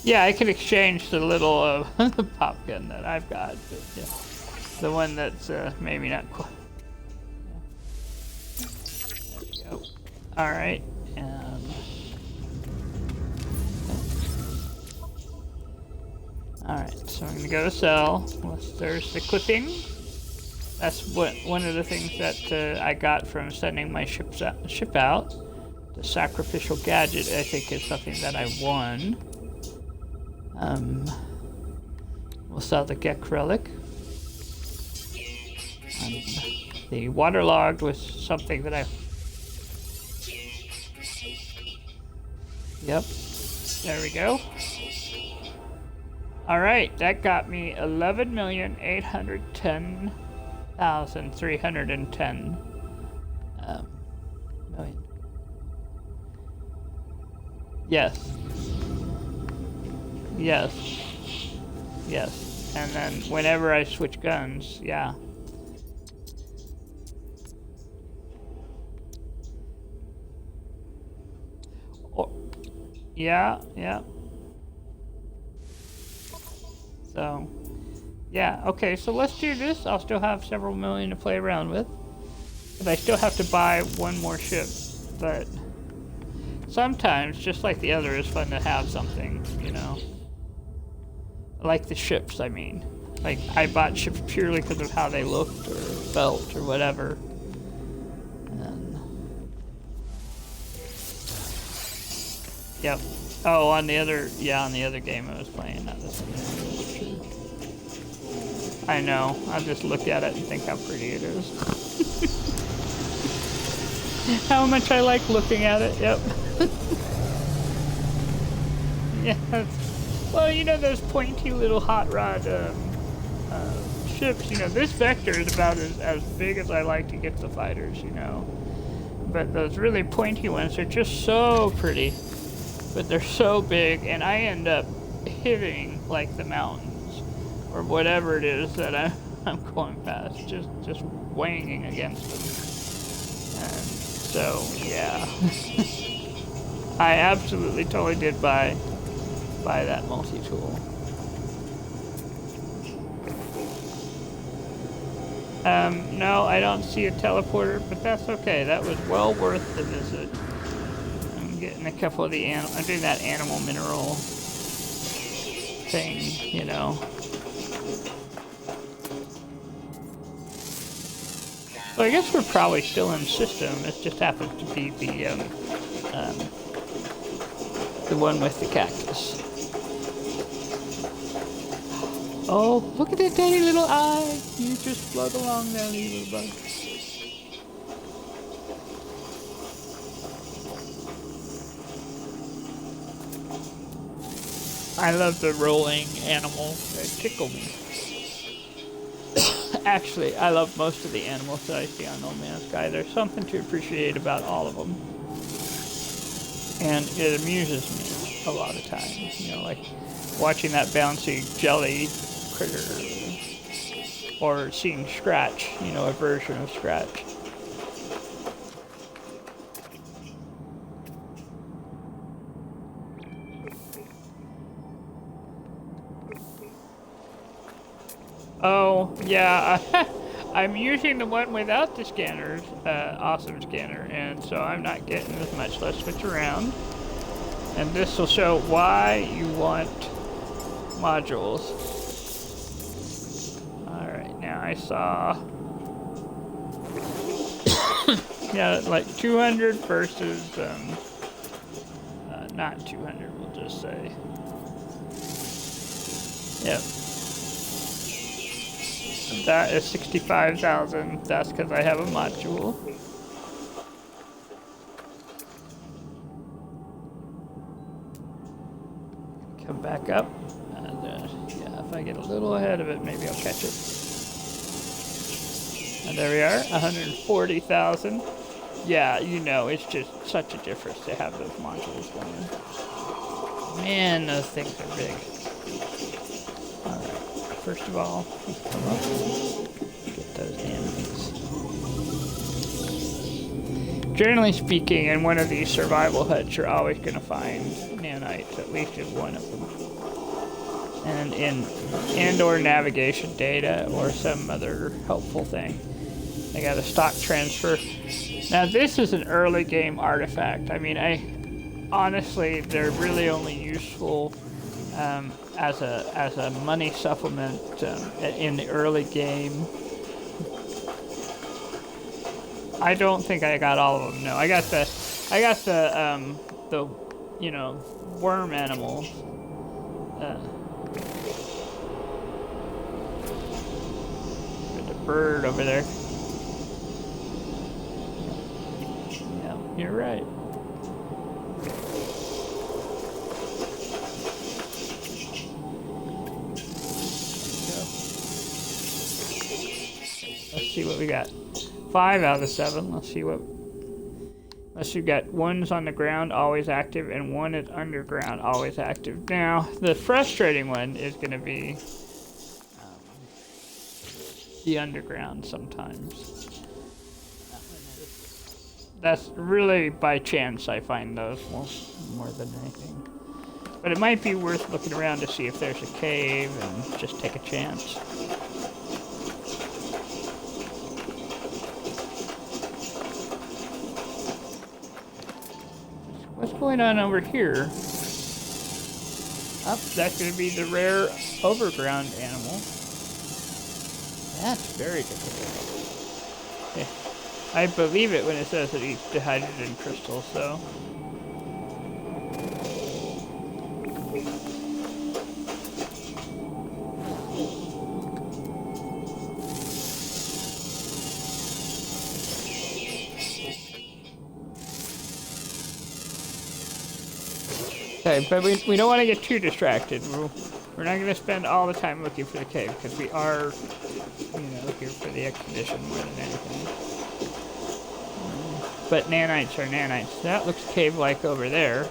Yeah, I could exchange the little pop gun that I've got, but yeah. The one that's maybe not quite. Yeah. There we go. Alright, alright, so I'm gonna go to sell. There's the clipping. That's one of the things that I got from sending my ship out. The sacrificial gadget, I think, is something that I won. We'll sell the Gek relic. The waterlogged was something that I... Yep. There we go. Alright, that got me 11,810,310 million. Yes. Yes. Yes. And then whenever I switch guns, yeah. Yeah. So, yeah, okay, so let's do this. I'll still have several million to play around with. But I still have to buy one more ship. But sometimes, just like the other, it's fun to have something, you know. Like the ships, I mean. Like, I bought ships purely because of how they looked or felt or whatever. Yep. Oh, on the other game I was playing, not this one. I know. I'll just look at it and think how pretty it is. How much I like looking at it. Yep. Yeah. Well, you know those pointy little hot rod ships. You know, this Vector is about as big as I like to get the fighters. You know, but those really pointy ones are just so pretty. But they're so big, and I end up hitting like the mountains or whatever it is that I'm going past, just wanging against them. And so yeah, I absolutely totally did buy that multi-tool. No, I don't see a teleporter, but that's okay. That was well worth the visit. I'm getting a couple of the I'm doing that animal mineral thing, you know. So I guess we're probably still in system. It just happens to be the one with the cactus. Oh, look at that tiny little eye. You just float along there, you little bug. I love the rolling animals. They tickle me. Actually, I love most of the animals that I see on No Man's Sky. There's something to appreciate about all of them. And it amuses me a lot of times. You know, like watching that bouncy jelly critter. Or seeing Scratch, you know, a version of Scratch. Oh, yeah, I'm using the one without the scanners, awesome scanner, and so I'm not getting as much. Let's switch around. And this will show why you want modules. Alright, now I saw... yeah, like 200 versus, not 200, we'll just say. Yep. That is 65,000. That's because I have a module. Come back up. And yeah, if I get a little ahead of it, maybe I'll catch it. And there we are, 140,000. Yeah, you know, it's just such a difference to have those modules going. Man, those things are big. Alright, first of all, let's come up. Get those damn things. Generally speaking, in one of these survival huts, you're always going to find nanites, at least in one of them. And or navigation data or some other helpful thing. I got a stock transfer. Now this is an early game artifact. I mean, honestly, they're really only useful as a money supplement in the early game. I don't think I got all of them. No, I got the you know, worm animals. There's a bird over there. Yeah, you're right. Let's see what we got. 5 out of 7. Let's see what. Unless you've got one's on the ground, always active, and one is underground, always active. Now, the frustrating one is going to be the underground sometimes. That's really by chance I find those more than anything. But it might be worth looking around to see if there's a cave and just take a chance. What's going on over here? Oh, that's going to be the rare overground animal. That's very difficult. Okay. I believe it when it says it eats the hydrogen crystals, though. Okay, but we don't want to get too distracted. We're not going to spend all the time looking for the cave, because we are, you know, here for the expedition more than anything. But nanites are nanites. That looks cave-like over there.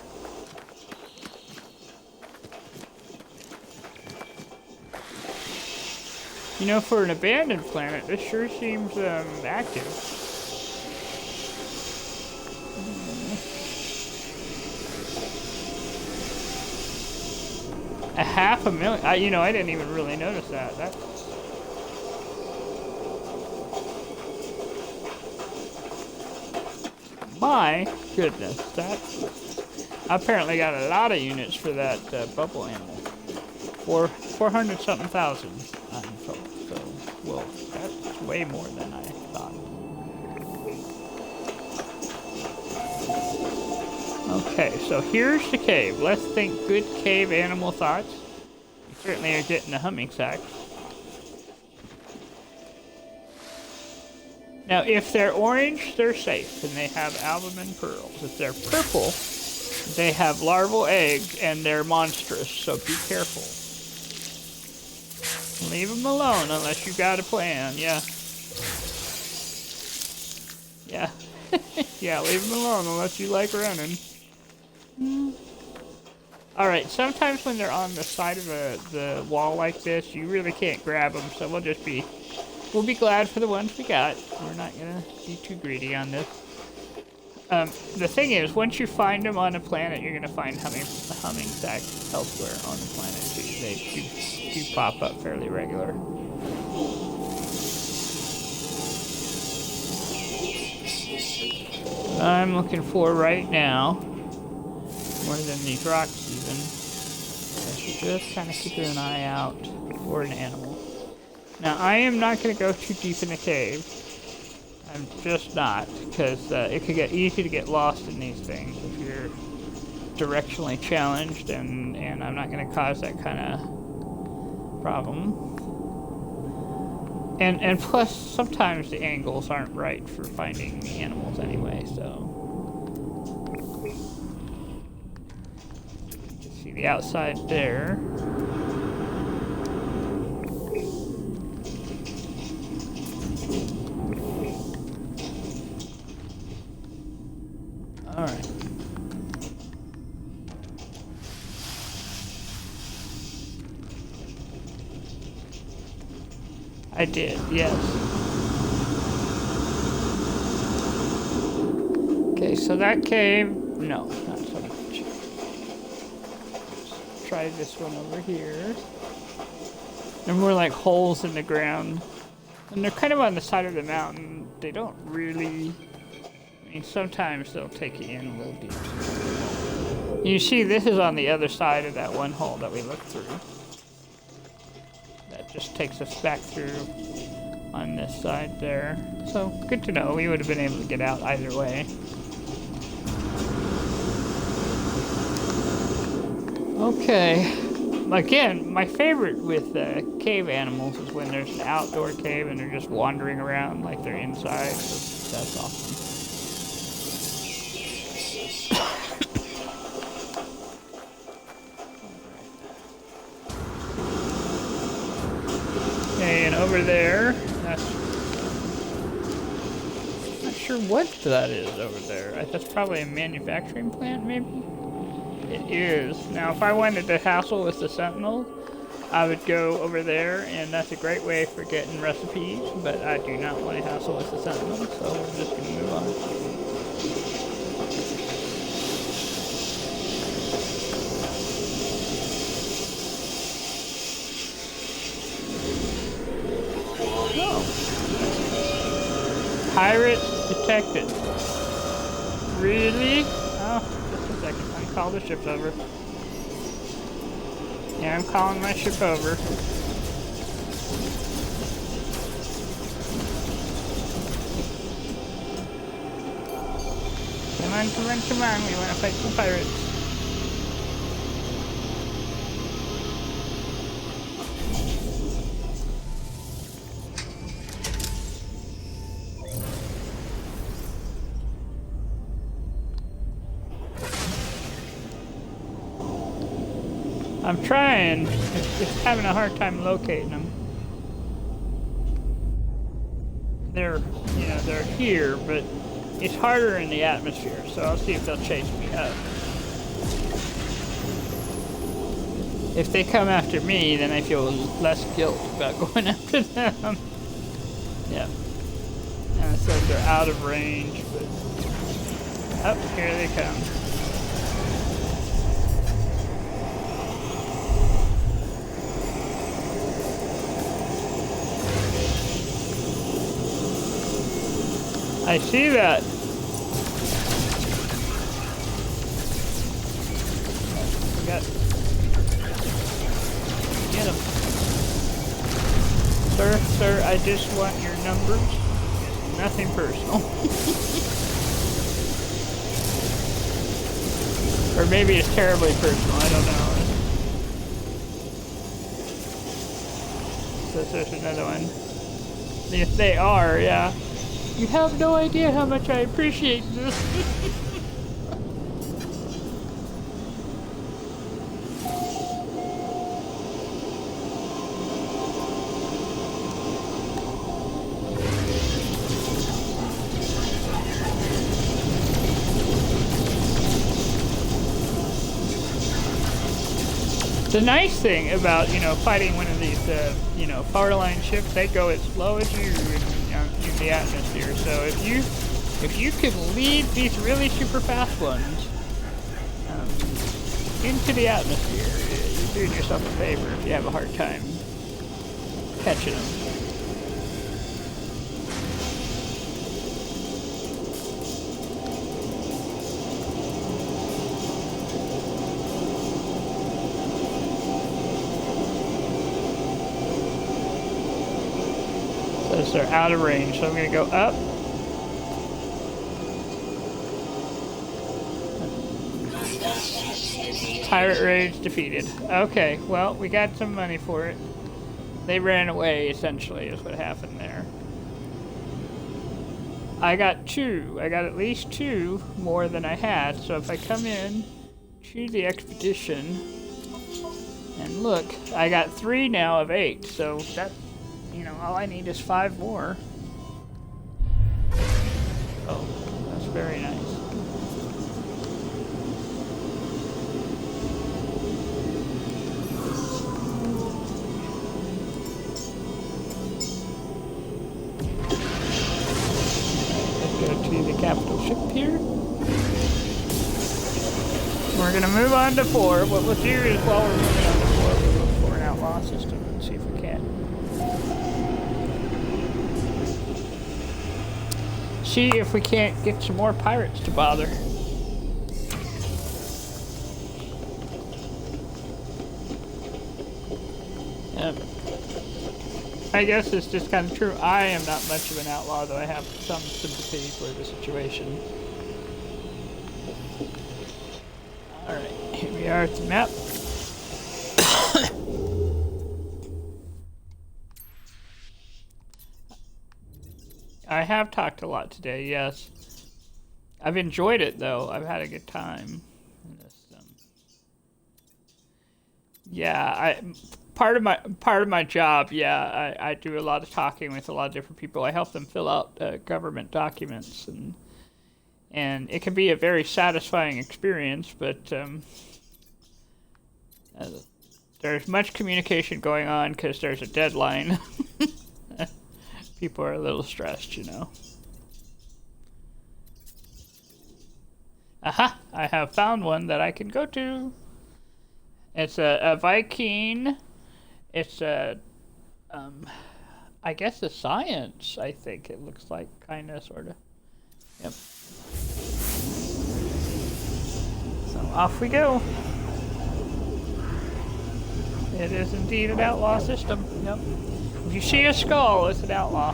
You know, for an abandoned planet, this sure seems active. A 500,000. You know, I didn't even really notice that. My goodness, that I apparently got a lot of units for that bubble animal. 400 something thousand. So, well, that's way more than I thought. Okay, so here's the cave. Let's think good cave animal thoughts. You certainly are getting the humming sacks. Now, if they're orange, they're safe, and they have albumin pearls. If they're purple, they have larval eggs, and they're monstrous, so be careful. Leave them alone unless you got a plan, yeah. Yeah. Yeah, leave them alone unless you like running. Alright, sometimes when they're on the side of the wall like this, you really can't grab them, so we'll be glad for the ones we got. We're not gonna be too greedy on this. The thing is, once you find them on a planet, you're gonna find humming sacks elsewhere on the planet too. They do pop up fairly regular. What I'm looking for right now, more than these rocks even, I should just kind of keep an eye out for an animal. Now, I am not going to go too deep in the cave. I'm just not, because it could get easy to get lost in these things if you're directionally challenged, and I'm not going to cause that kind of problem. And plus, sometimes the angles aren't right for finding the animals anyway, so. You can see the outside there. Alright. I did, yes. Okay, so that cave, no, not so much. Let's try this one over here. They're more like holes in the ground. And they're kind of on the side of the mountain. They don't really, I mean, sometimes they'll take you in a little deep. You see, this is on the other side of that one hole that we looked through. Just takes us back through on this side there. So, good to know. We would have been able to get out either way. Okay. Again, my favorite with cave animals is when there's an outdoor cave and they're just wandering around like they're inside. So that's awesome. And over there, that's, not sure what that is over there. That's probably a manufacturing plant, maybe? It is. Now, if I wanted to hassle with the Sentinel, I would go over there, and that's a great way for getting recipes, but I do not want to hassle with the Sentinel, so we're just going to move on. Pirate detected. Really? Oh, just a second. Let me call the ship over. Yeah, I'm calling my ship over. Come on, come on, come on. We want to fight some pirates. I'm trying. It's having a hard time locating them. They're here, but it's harder in the atmosphere, so I'll see if they'll chase me up. If they come after me, then I feel less guilt about going after them. Yeah. And so they're out of range, but... Oh, here they come. I see that. I just want your numbers. It's nothing personal. Or maybe it's terribly personal, I don't know. So there's another one. If they are, yeah. You have no idea how much I appreciate this. The nice thing about, fighting one of these, power line ships, they go as low as you in the atmosphere. So if you can lead these really super fast ones into the atmosphere, you're doing yourself a favor if you have a hard time catching them. They're out of range, so I'm going to go up. Pirate rage defeated. Okay, well, we got some money for it. They ran away, essentially, is what happened there. I got 2. I got at least 2 more than I had, so if I come in to the expedition and look, I got 3 now of 8, so that's, all I need is 5 more. Oh, that's very nice. Let's go to the capital ship here. We're gonna move on to 4. What we'll do is while we're moving on to 4, we'll look for an outlaw system and see if we can. See if we can't get some more pirates to bother. Yep. I guess it's just kind of true. I am not much of an outlaw, though I have some sympathy for the situation. Alright, here we are at the map. I have talked a lot today, yes. I've enjoyed it, though. I've had a good time. In this, yeah, part of my job, yeah, I do a lot of talking with a lot of different people. I help them fill out government documents, and it can be a very satisfying experience, but there's much communication going on because there's a deadline. People are a little stressed, Aha! I have found one that I can go to. It's a Viking. It's a, I guess a science, I think it looks like, kinda, sorta. Yep. So off we go. It is indeed an outlaw system, yep. If you see a skull, it's an outlaw.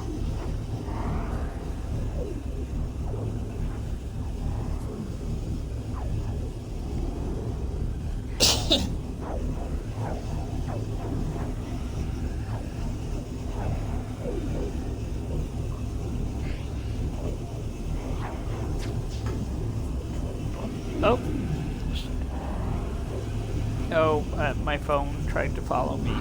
Oh. Oh, my phone tried to follow me.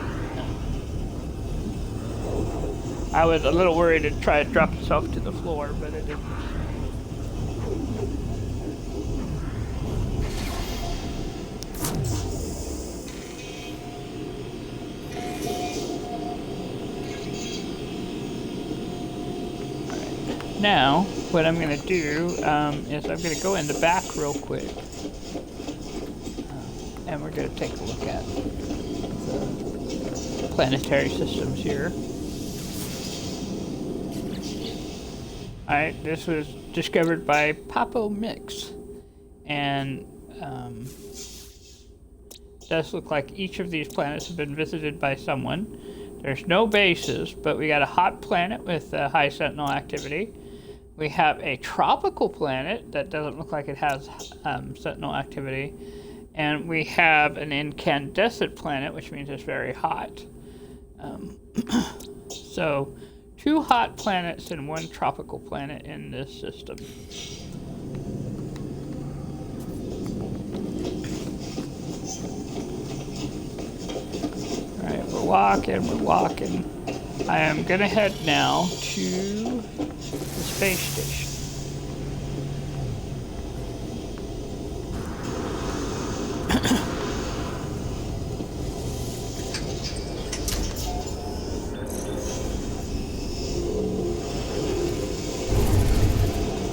I was a little worried it tried to drop itself to the floor, but it didn't. Alright. Now, what I'm going to do is I'm going to go in the back real quick. And we're going to take a look at the planetary systems here. Alright, this was discovered by Papo Mix, and it does look like each of these planets have been visited by someone. There's no bases, but we got a hot planet with high sentinel activity. We have a tropical planet that doesn't look like it has sentinel activity. And we have an incandescent planet, which means it's very hot. So 2 hot planets and 1 tropical planet in this system. All right, we're walking. I am gonna head now to the space station.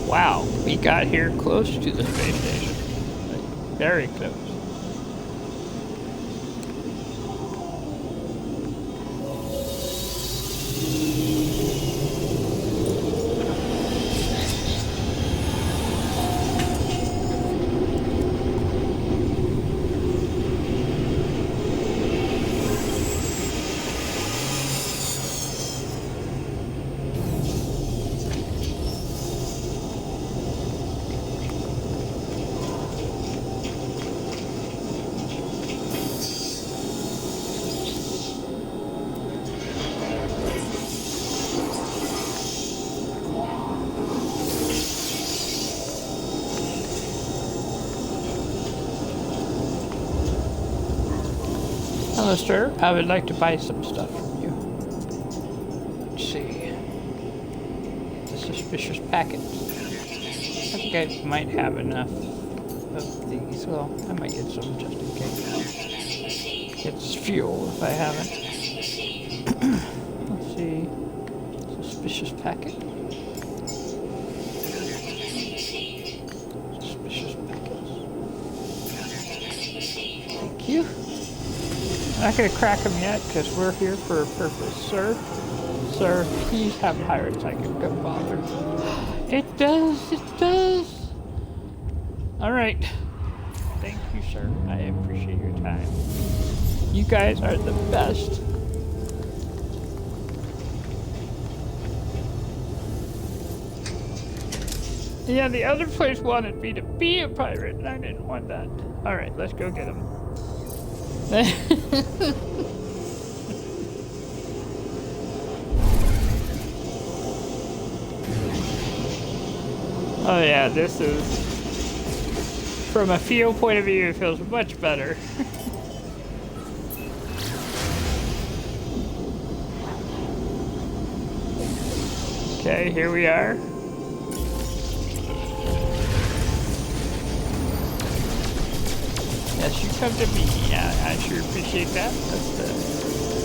Wow, we got here close to the space station. Like, very close. Hello, sir. I would like to buy some stuff from you. Let's see. The suspicious packet. I think I might have enough of these. Well, I might get some just in case. It's fuel if I haven't. Let's see. Suspicious packet. Suspicious packets. Thank you. I'm not going to crack them yet because we're here for a purpose, sir. Sir, please have pirates I can go bother. It does, it does. All right. Thank you, sir. I appreciate your time. You guys are the best. Yeah, the other place wanted me to be a pirate, and I didn't want that. All right, let's go get them. Oh yeah, this is, from a feel point of view, it feels much better. Okay, here we are. Yes, you come to me. Yeah, I sure appreciate that.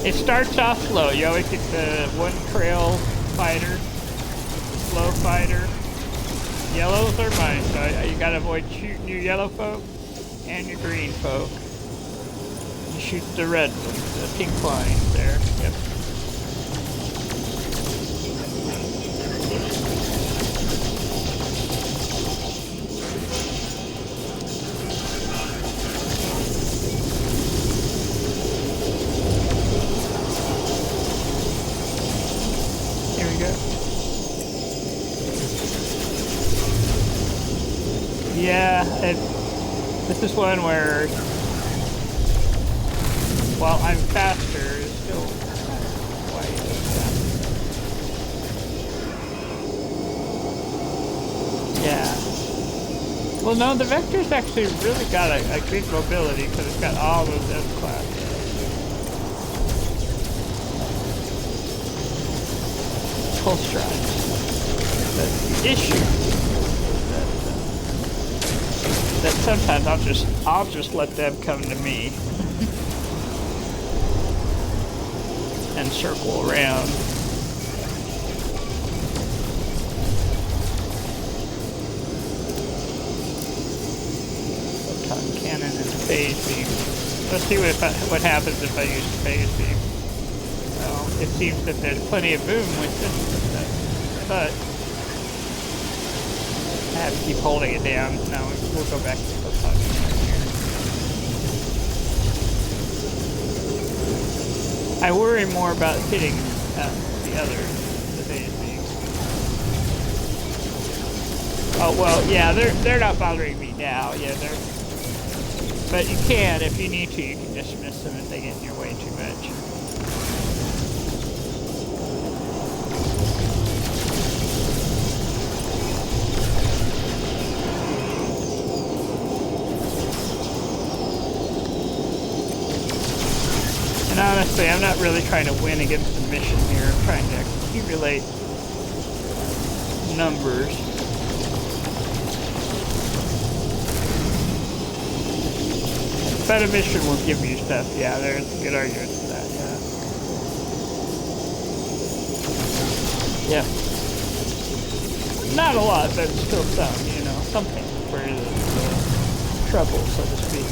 It starts off slow. You always get the one trail fighter, slow fighter. Yellows are mine, so you gotta avoid shooting your yellow folk and your green folk. You shoot the red ones, the pink lines there. Yep. Yeah, this is one where, while I'm faster, it's still quite fast. Yeah. Well, no, the Vector's actually really got a good mobility because it's got all those S-class. Polestar. That's the issue. That sometimes I'll just let them come to me and circle around. Photon cannon and phase beam. Let's see what happens if I use phase beam. Well, it seems that there's plenty of boom with this, but I have to keep holding it down. Now we'll go back to the photon cannon here. I worry more about hitting the ASB. Oh well, yeah, they're not bothering me now. Yeah, but you can, if you need to, you can dismiss them if they get in your way too much. And honestly, I'm not really trying to win against the mission here. I'm trying to accumulate numbers. But a mission will give you stuff. Yeah, there's a good argument for that. Yeah. Not a lot, but still some, you know, something for the trouble, so to speak.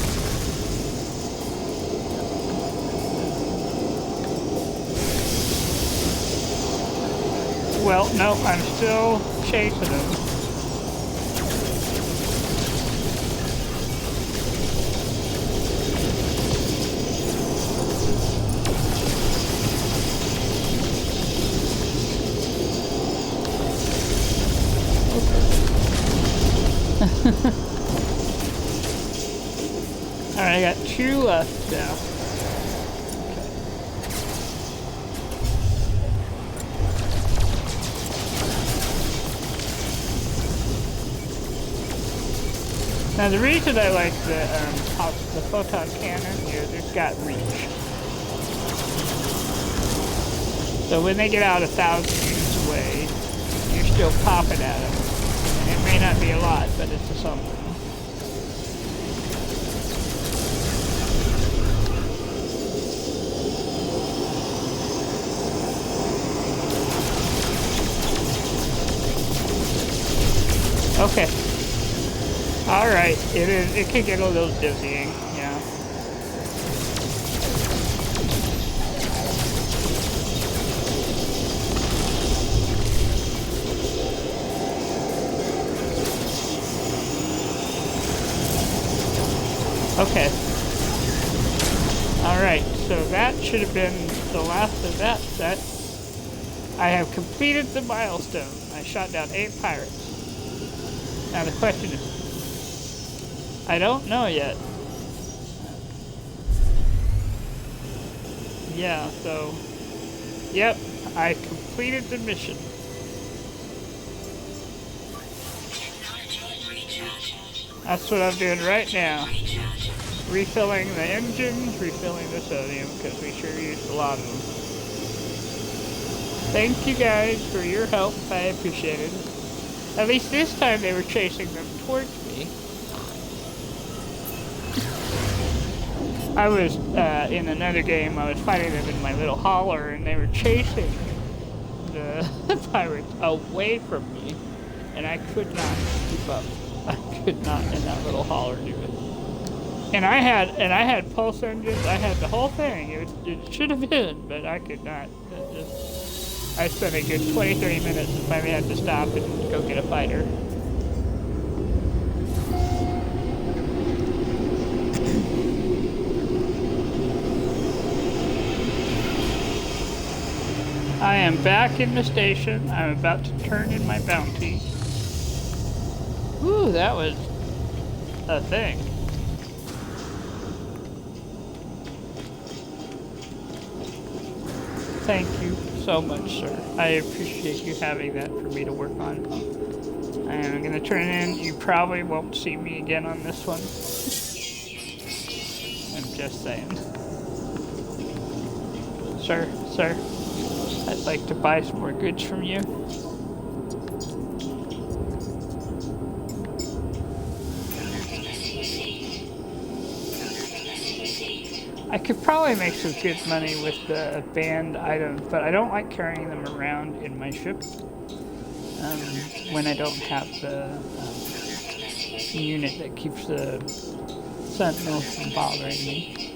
Well, no, I'm still chasing him. Alright, I got 2 left now. Now the reason I like the photon cannon is it's got reach. So when they get out 1,000 units away, you're still popping at them. And it may not be a lot, but it's a something. Okay. Alright, it can get a little dizzying, yeah. Okay. Alright, so that should have been the last of that set. I have completed the milestone. I shot down 8 pirates. Now the question is, I don't know yet. Yeah, so, yep, I completed the mission. That's what I'm doing right now. Refilling the engines, refilling the sodium, because we sure used a lot of them. Thank you guys for your help, I appreciate it. At least this time they were chasing them towards me. I was, in another game, I was fighting them in my little holler, and they were chasing the pirates away from me, and I could not keep up. I could not in that little holler do it. And I had pulse engines, I had the whole thing. It should have been, but I could not. I spent a good 20-30 minutes and finally had to stop and go get a fighter. I am back in the station. I'm about to turn in my bounty. Ooh, that was a thing. Thank you so much, sir. I appreciate you having that for me to work on. I'm gonna turn it in. You probably won't see me again on this one. I'm just saying. Sir, I'd like to buy some more goods from you. I could probably make some good money with the banned items, but I don't like carrying them around in my ship when I don't have the unit that keeps the sentinels from bothering me.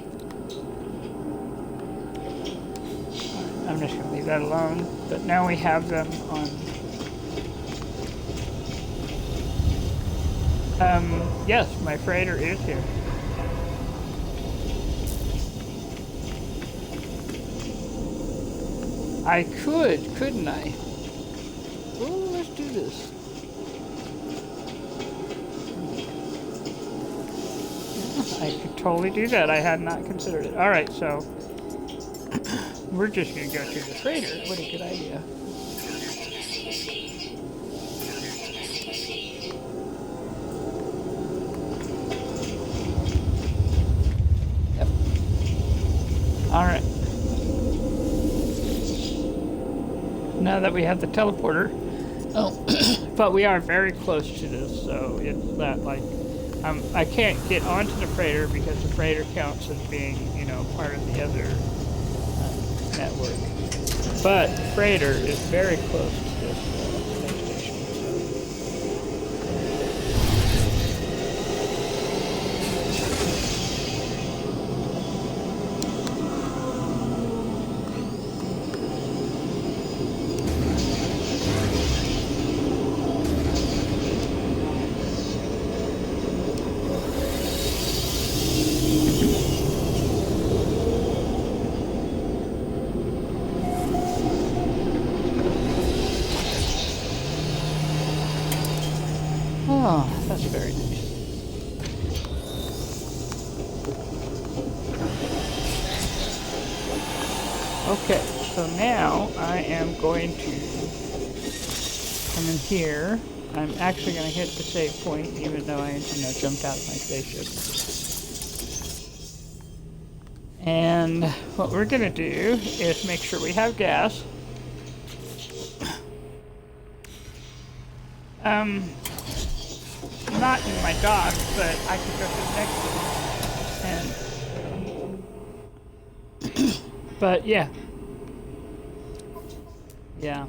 I'm just going to leave that alone, but now we have them on. Yes, my freighter is here. I could, couldn't I? Oh, let's do this. I could totally do that. I had not considered it. All right, so we're just going to go to the freighter. What a good idea. Yep. All right. Now that we have the teleporter. Oh, but we are very close to this, so it's that like I can't get onto the freighter because the freighter counts as being, you know, part of the other network. But the freighter is very close to this space station. Oh, that's very nice. Okay, so now I am going to come in here. I'm actually going to hit the save point, even though I, jumped out of my spaceship. And what we're going to do is make sure we have gas. Not in my dock, but I can go to the next one. And but yeah. Yeah.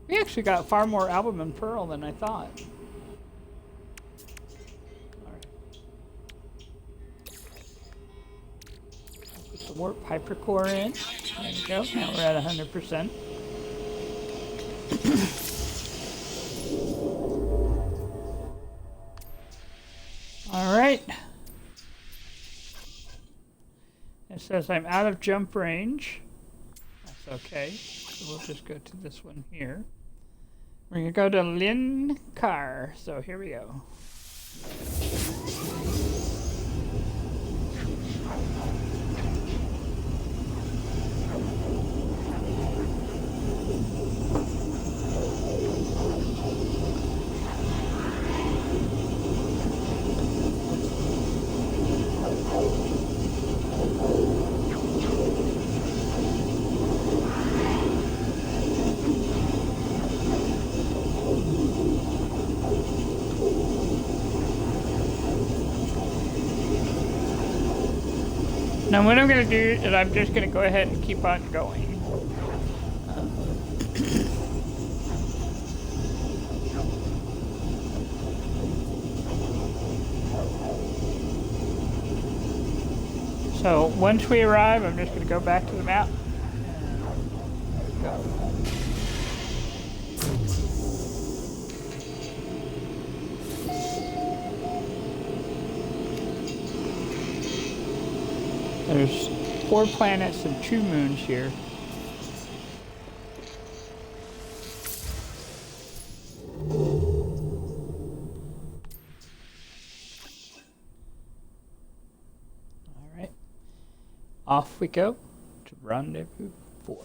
We actually got far more album and pearl than I thought. Alright. Put the warp hypercore in. There we go. Now we're at 100%. Alright. It says I'm out of jump range. That's okay. So we'll just go to this one here. We're going to go to Lynn Car. So here we go. Now what I'm going to do is I'm just going to go ahead and keep on going. So once we arrive, I'm just going to go back to the map. Go. There's 4 planets and 2 moons here. All right. Off we go to Rendezvous 4.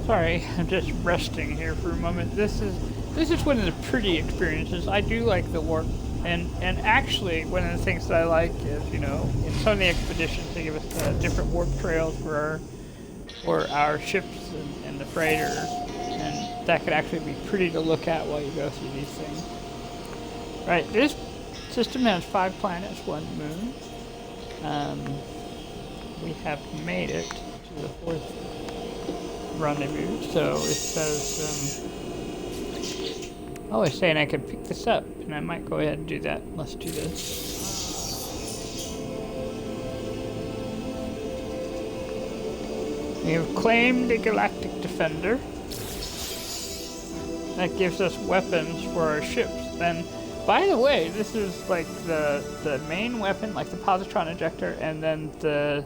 Sorry, I'm just resting here for a moment. This is one of the pretty experiences. I do like the warp And actually, one of the things that I like is, you know, in some of the expeditions they give us different warp trails for our ships and the freighter, and that could actually be pretty to look at while you go through these things. Right, this system has 5 planets, 1 moon. We have made it to the 4th rendezvous, so it says, oh, it's saying I can pick this up, and I might go ahead and do that. Let's do this. We have claimed the Galactic Defender. That gives us weapons for our ships. And by the way, this is like the main weapon, like the positron ejector, and then the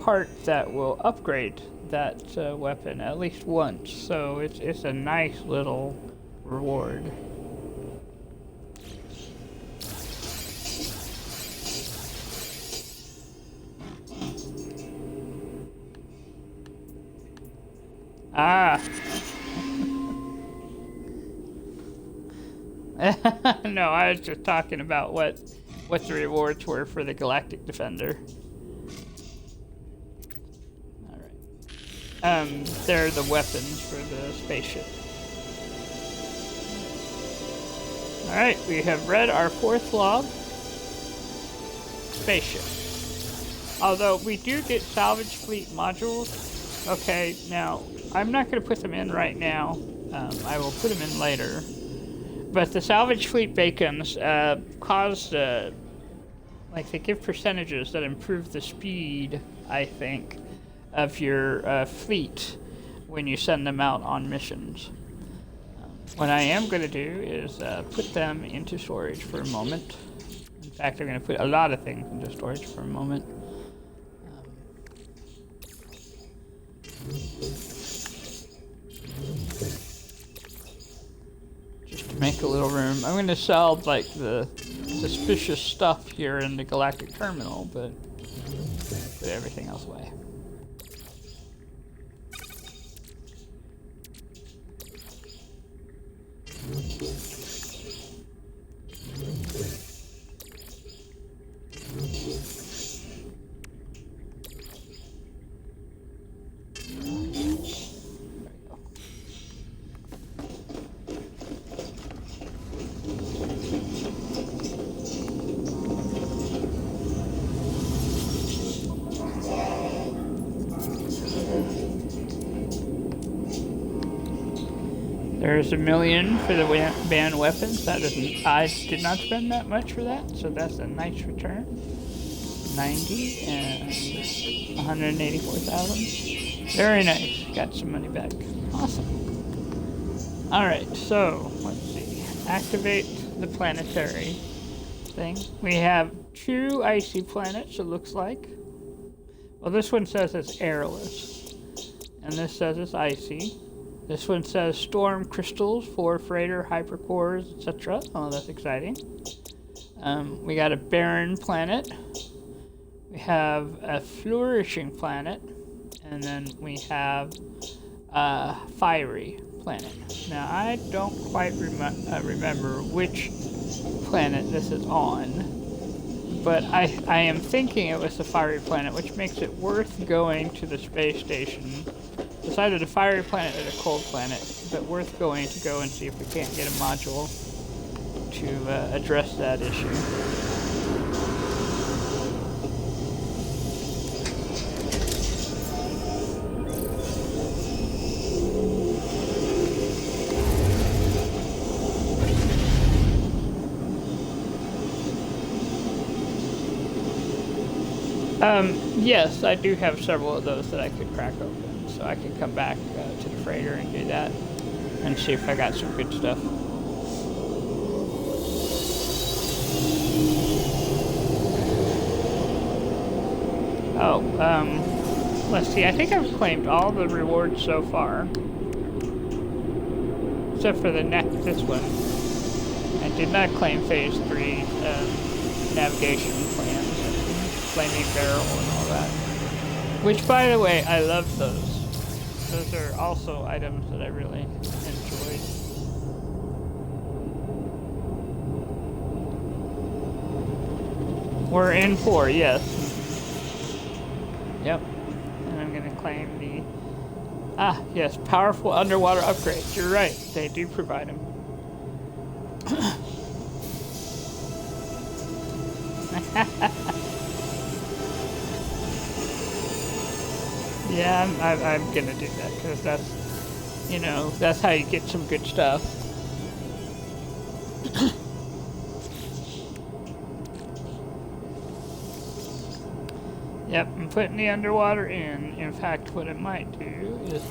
part that will upgrade that weapon at least once. So it's a nice little reward. Ah. No, I was just talking about what the rewards were for the Galactic Defender. Alright. They're the weapons for the spaceship. Alright, we have read our 4th log. Spaceship. Although we do get salvage fleet modules. Okay, now, I'm not going to put them in right now. I will put them in later. But the salvage fleet beacons cause, like, they give percentages that improve the speed, I think, of your fleet when you send them out on missions. What I am going to do is put them into storage for a moment. In fact, I'm going to put a lot of things into storage for a moment. Just to make a little room. I'm going to sell like the suspicious stuff here in the Galactic Terminal, but put everything else away. There's $1 million for the banned weapons. That isn't. I did not spend that much for that, so that's a nice return. 90 and 184,000. Very nice. Got some money back. Awesome. All right. So let's see. Activate the planetary thing. We have 2 icy planets. It looks like. Well, this one says it's airless, and this says it's icy. This one says storm crystals for freighter, hypercores, etc. Oh, that's exciting. We got a barren planet. We have a flourishing planet. And then we have a fiery planet. Now, I don't quite remember which planet this is on. But I am thinking it was the fiery planet, which makes it worth going to the space station. It's either the fiery planet or the cold planet, but worth going to go and see if we can't get a module to address that issue. Yes, I do have several of those that I could crack open, so I can come back to the freighter and do that, and see if I got some good stuff. Oh, let's see, I think I've claimed all the rewards so far, except for this one. I did not claim Phase 3 navigation plans. Flaming barrel and all that. Which, by the way, I love those. Those are also items that I really enjoyed. We're in 4, yes. Yep. And I'm gonna claim the... Ah, yes, powerful underwater upgrades. You're right, they do provide them. Yeah, I'm gonna do that, because that's, you know, that's how you get some good stuff. Yep, I'm putting the underwater in. In fact, what I might do is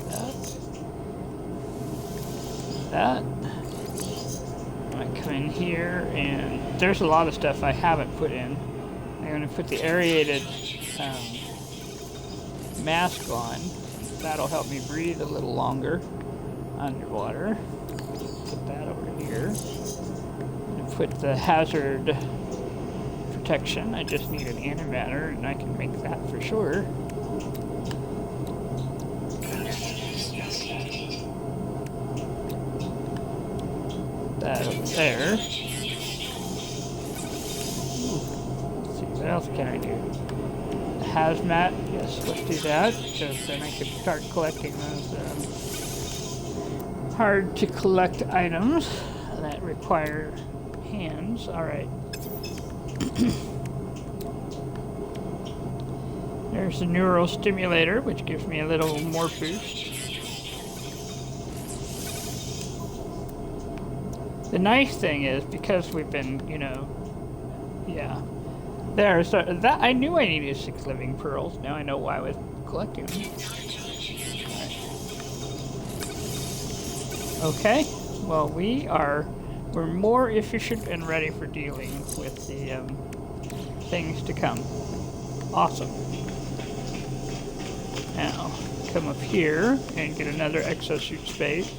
that. I might come in here, and there's a lot of stuff I haven't put in. I'm going to put the aerated mask on. That'll help me breathe a little longer underwater. Put that over here. And put the hazard protection. I just need an antimatter, and I can make that for sure. That over there. Let's see, what else can I do? Hazmat, yes, let's do that, because then I can start collecting those hard to collect items that require hands. Alright. There's the neural stimulator, which gives me a little more boost. The nice thing is, because we've been, you know, yeah. There, so that I knew I needed 6 living pearls. Now I know why I was collecting them. Right. Okay, well we're more efficient and ready for dealing with the things to come. Awesome. Now, come up here and get another exosuit space,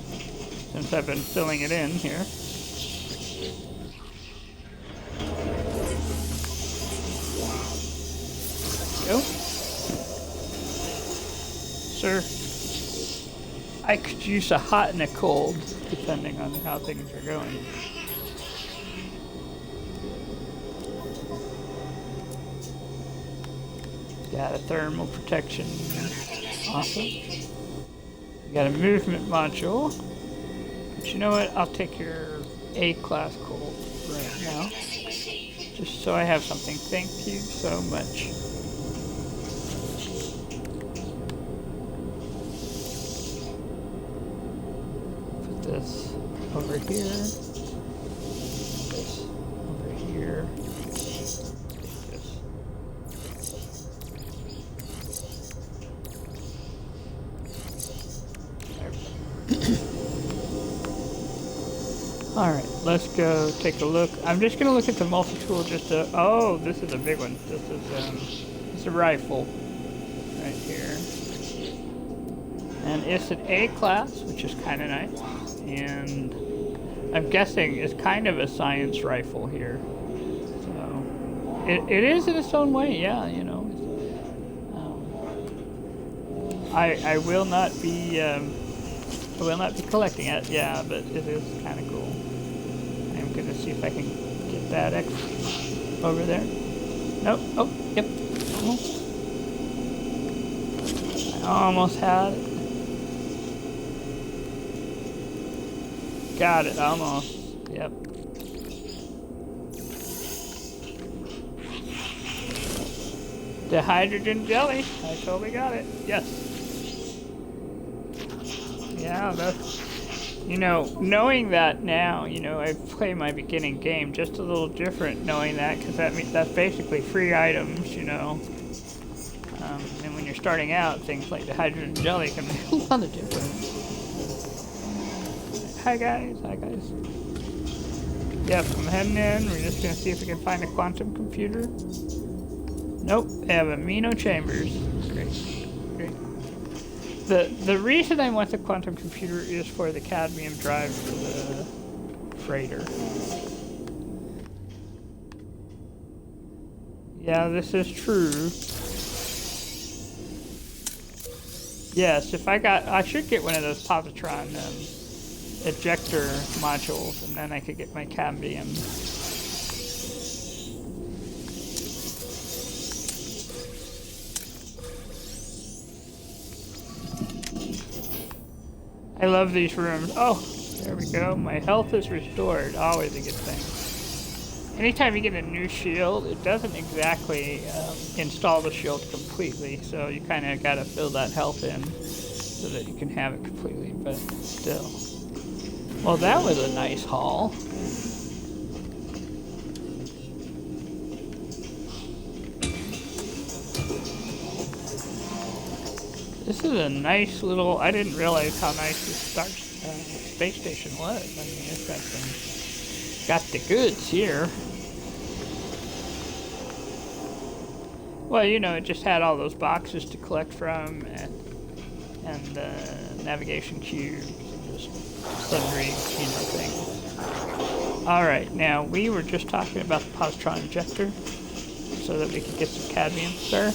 since I've been filling it in here. Go. Sir, I could use a hot and a cold, depending on how things are going. Got a thermal protection. Awesome. Got a movement module. But you know what? I'll take your A-class cold right now. Just so I have something. Thank you so much. Put this over here. This over here. Alright, let's go take a look. I'm just gonna look at the multi-tool just to... Oh, this is a big one. This is it's a rifle right here. And it's an A-class, which is kind of nice. And I'm guessing it's kind of a science rifle here. So, it is in its own way, yeah, you know. I will not be... I will not be collecting it, yeah, but it is kind of cool. I'm gonna see if I can get that X over there. Nope. Oh, yep. Almost. I almost had it. Got it, almost. Yep. The hydrogen jelly. I totally got it. Yes. Yeah, that's, you know, knowing that now, you know, I play my beginning game just a little different knowing that, because that means that's basically free items, you know. And when you're starting out, things like the hydrogen jelly can make a lot of difference. Hi guys, hi guys. Yep, I'm heading in. We're just gonna see if we can find a quantum computer. Nope, they have amino chambers. Great, great. The reason I want the quantum computer is for the cadmium drive for the freighter. Yeah, this is true. Yes, if I should get one of those positron ejector modules, and then I could get my cadmium. I love these rooms. Oh, there we go. My health is restored. Always a good thing. Anytime you get a new shield, it doesn't exactly install the shield completely, so you kind of got to fill that health in so that you can have it completely, but still. Well, that was a nice haul. This is a nice little, I didn't realize how nice this space station was. I mean, it's got the goods here. Well, you know, it just had all those boxes to collect from and navigation cubes and just sundry, you know, things. Alright, now we were just talking about the positron injector so that we could get some cadmium, sir.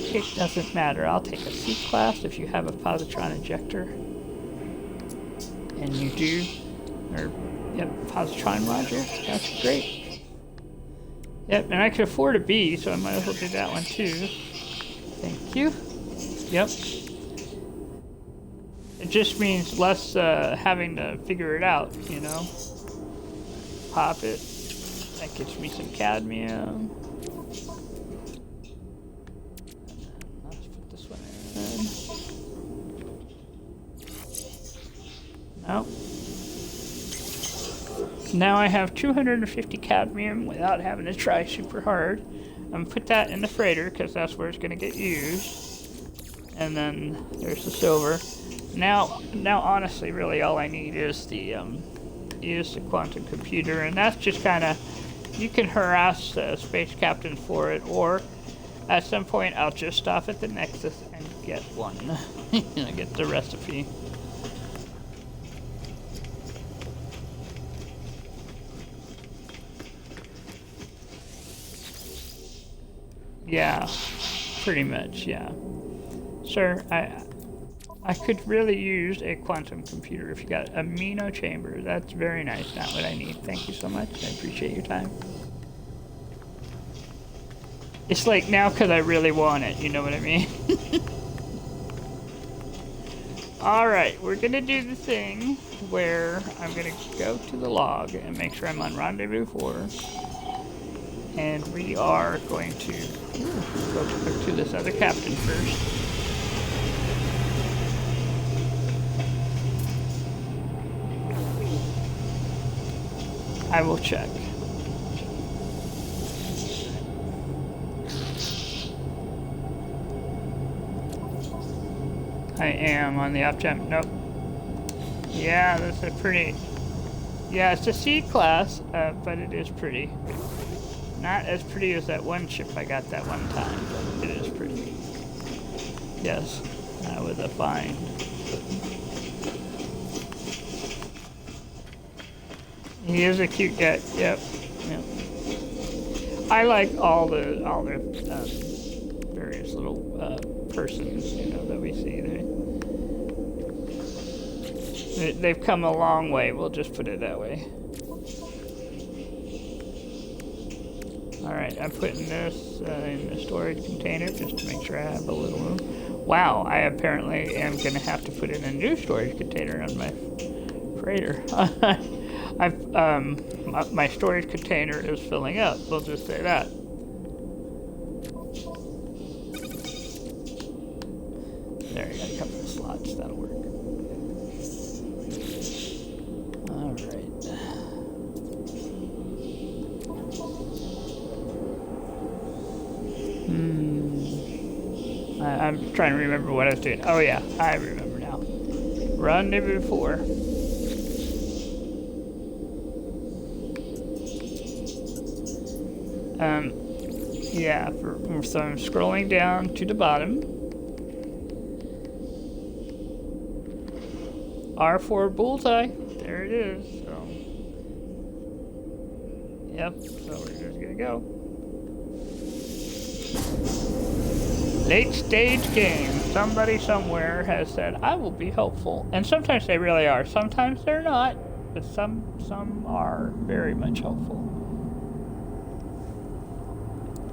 It doesn't matter. I'll take a C-class if you have a positron injector. And you do. Or, yep, positron roger. That's great. Yep, and I could afford a B, so I might as well do that one too. Thank you. Yep. It just means less having to figure it out, you know. Pop it. That gets me some cadmium. Nope. Now I have 250 cadmium without having to try super hard. I'm gonna put that in the freighter because that's where it's gonna get used. And then there's the silver. Now honestly, really all I need is the quantum computer, and that's just kind of, you can harass the space captain for it, or at some point I'll just stop at the Nexus and get one. Get the recipe. Yeah, pretty much, yeah. Sir, I could really use a quantum computer if you got amino chamber. That's very nice, not what I need. Thank you so much. I appreciate your time. It's like now because I really want it, you know what I mean? Alright, we're gonna do the thing where I'm gonna go to the log and make sure I'm on rendezvous 4. And we are going to go to this other captain first. I will check. I am on the up jump. Nope. Yeah, that's a pretty... Yeah, it's a C class, but it is pretty. Not as pretty as that one ship I got that one time, but it is pretty. Yes, that was a find. He is a cute guy. Yep. I like all the various little persons, you know, that we see. They've come a long way. We'll just put it that way. Alright, I'm putting this in the storage container just to make sure I have a little room. Wow, I apparently am going to have to put in a new storage container on my freighter. My storage container is filling up, we'll just say that. There, you got a couple of slots, that'll work. I'm trying to remember what I was doing. Oh yeah, I remember now. Rendezvous 4. Yeah, so I'm scrolling down to the bottom. R4 bullseye. There it is. So. Yep, so we're just gonna go. Late stage game. Somebody somewhere has said, I will be helpful. And sometimes they really are. Sometimes they're not. But some are very much helpful.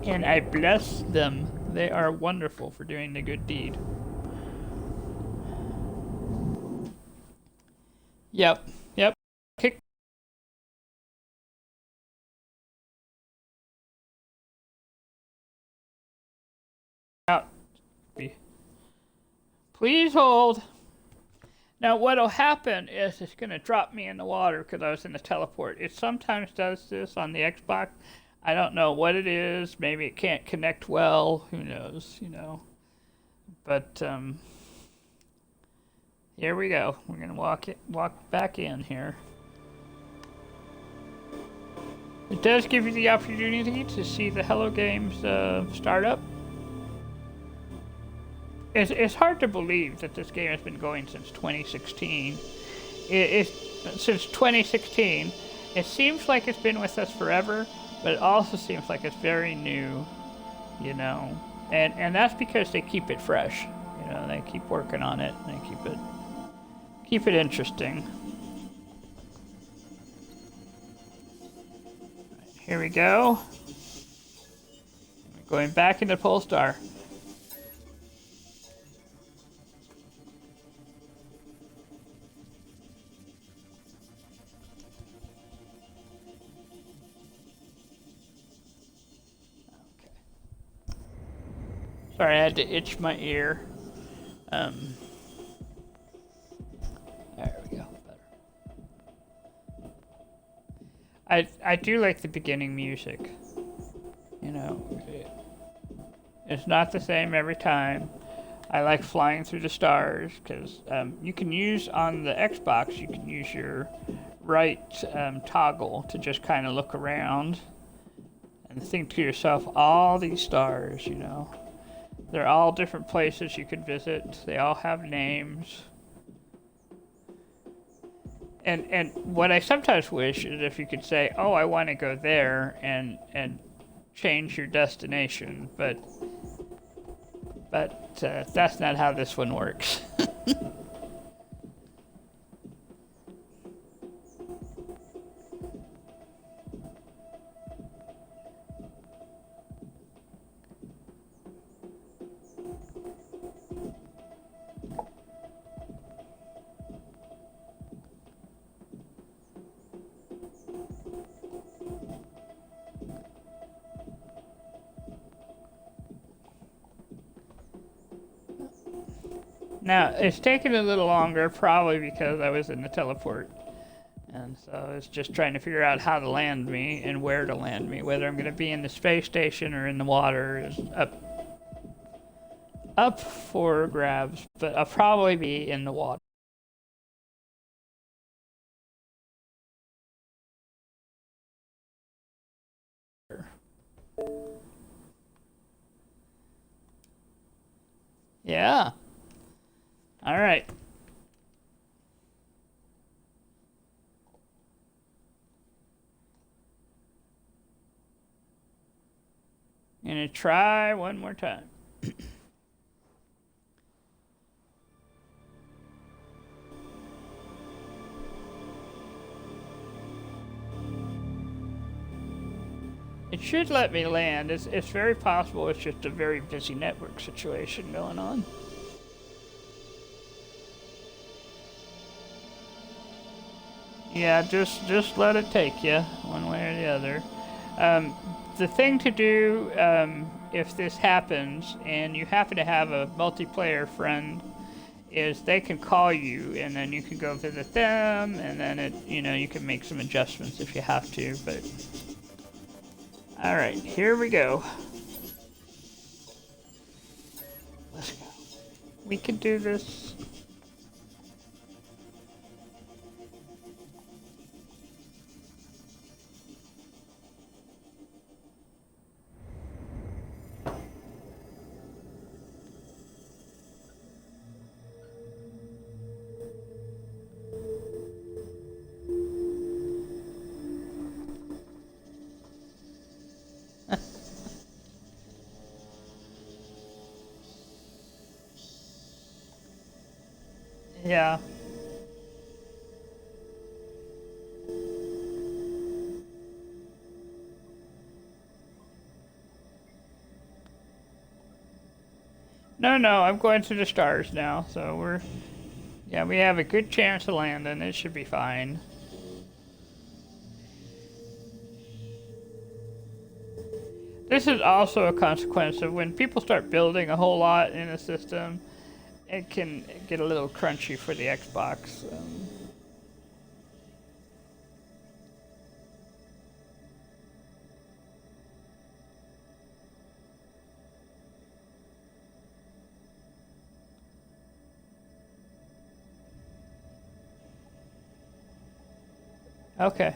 And I bless them. They are wonderful for doing the good deed. Yep. Yep. Kick out. Please hold. Now, what'll happen is it's going to drop me in the water because I was in the teleport. It sometimes does this on the Xbox. I don't know what it is. Maybe it can't connect well. Who knows, you know. But here we go. We're going to walk back in here. It does give you the opportunity to see the Hello Games startup. It's hard to believe that this game has been going since 2016. Since 2016. It seems like it's been with us forever, but it also seems like it's very new, you know. And that's because they keep it fresh. You know, they keep working on it. They keep it interesting. Right, here we go. We're going back into Polestar. Sorry, I had to itch my ear. There we go. Better. I do like the beginning music. You know, it's not the same every time. I like flying through the stars because you can use on the Xbox. You can use your right toggle to just kind of look around and think to yourself, all these stars, you know. They're all different places you could visit. They all have names. And what I sometimes wish is if you could say, oh, I want to go there and change your destination, but that's not how this one works. Now, it's taken a little longer, probably because I was in the teleport. And so it's just trying to figure out how to land me and where to land me. Whether I'm going to be in the space station or in the water is up for grabs, but I'll probably be in the water. Yeah. All right. Gonna try one more time. It should let me land. It's very possible it's just a very busy network situation going on. Yeah, just let it take you one way or the other. The thing to do if this happens and you happen to have a multiplayer friend is they can call you and then you can go visit them and then you can make some adjustments if you have to. But all right, here we go. Let's go. We can do this. Yeah. No, I'm going to the stars now, so we're Yeah, we have a good chance of landing. It should be fine. This is also a consequence of when people start building a whole lot in a system, it can get a little crunchy for the Xbox. Okay.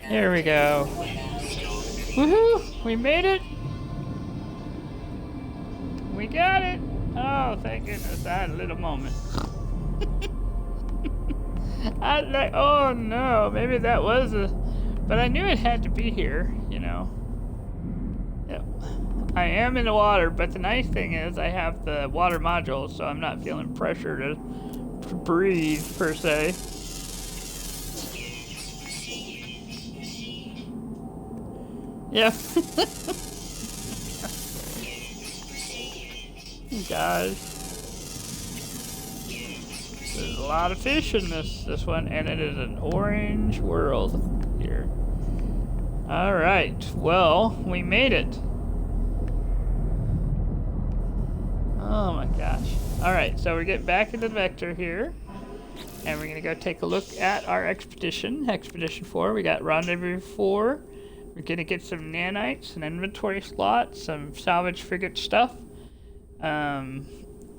There we go. Woohoo! We made it! We got it! Oh, thank goodness. I had a little moment. I like, oh no, maybe that was a... But I knew it had to be here, you know. Yep. I am in the water, but the nice thing is I have the water module, so I'm not feeling pressure to breathe, per se. Yeah. Guys, there's a lot of fish in this one, and it is an orange world here. All right, well, we made it. Oh my gosh. All right, so we're getting back into the vector here, and we're gonna go take a look at our expedition 4. We got rendezvous 4. We're gonna get some nanites, an inventory slot, some salvage frigate stuff, and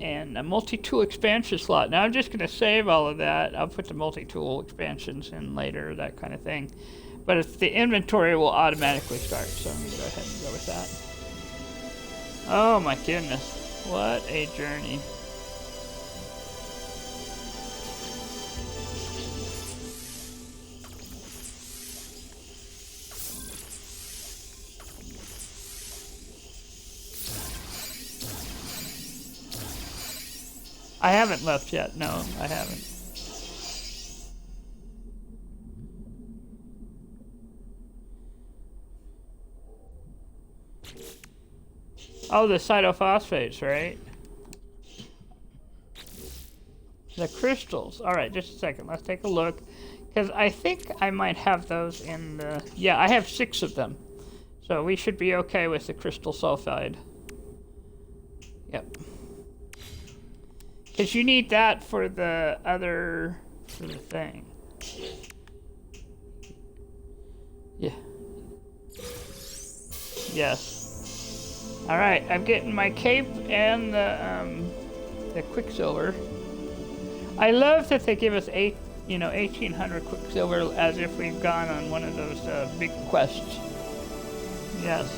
a multi-tool expansion slot. Now I'm just gonna save all of that. I'll put the multi-tool expansions in later, that kind of thing. But it's the inventory will automatically start, so I'm gonna go ahead and go with that. Oh my goodness, what a journey. I haven't left yet. No, I haven't. Oh, the cytophosphates, right? The crystals. All right, just a second. Let's take a look. Because I think I might have those in the... Yeah, I have 6 of them. So we should be okay with the crystal sulfide. Yep. Because you need that for the other thing. Yeah. Yes. Alright, I'm getting my cape and the quicksilver. I love that they give us 1800 quicksilver as if we've gone on one of those big quests. Yes.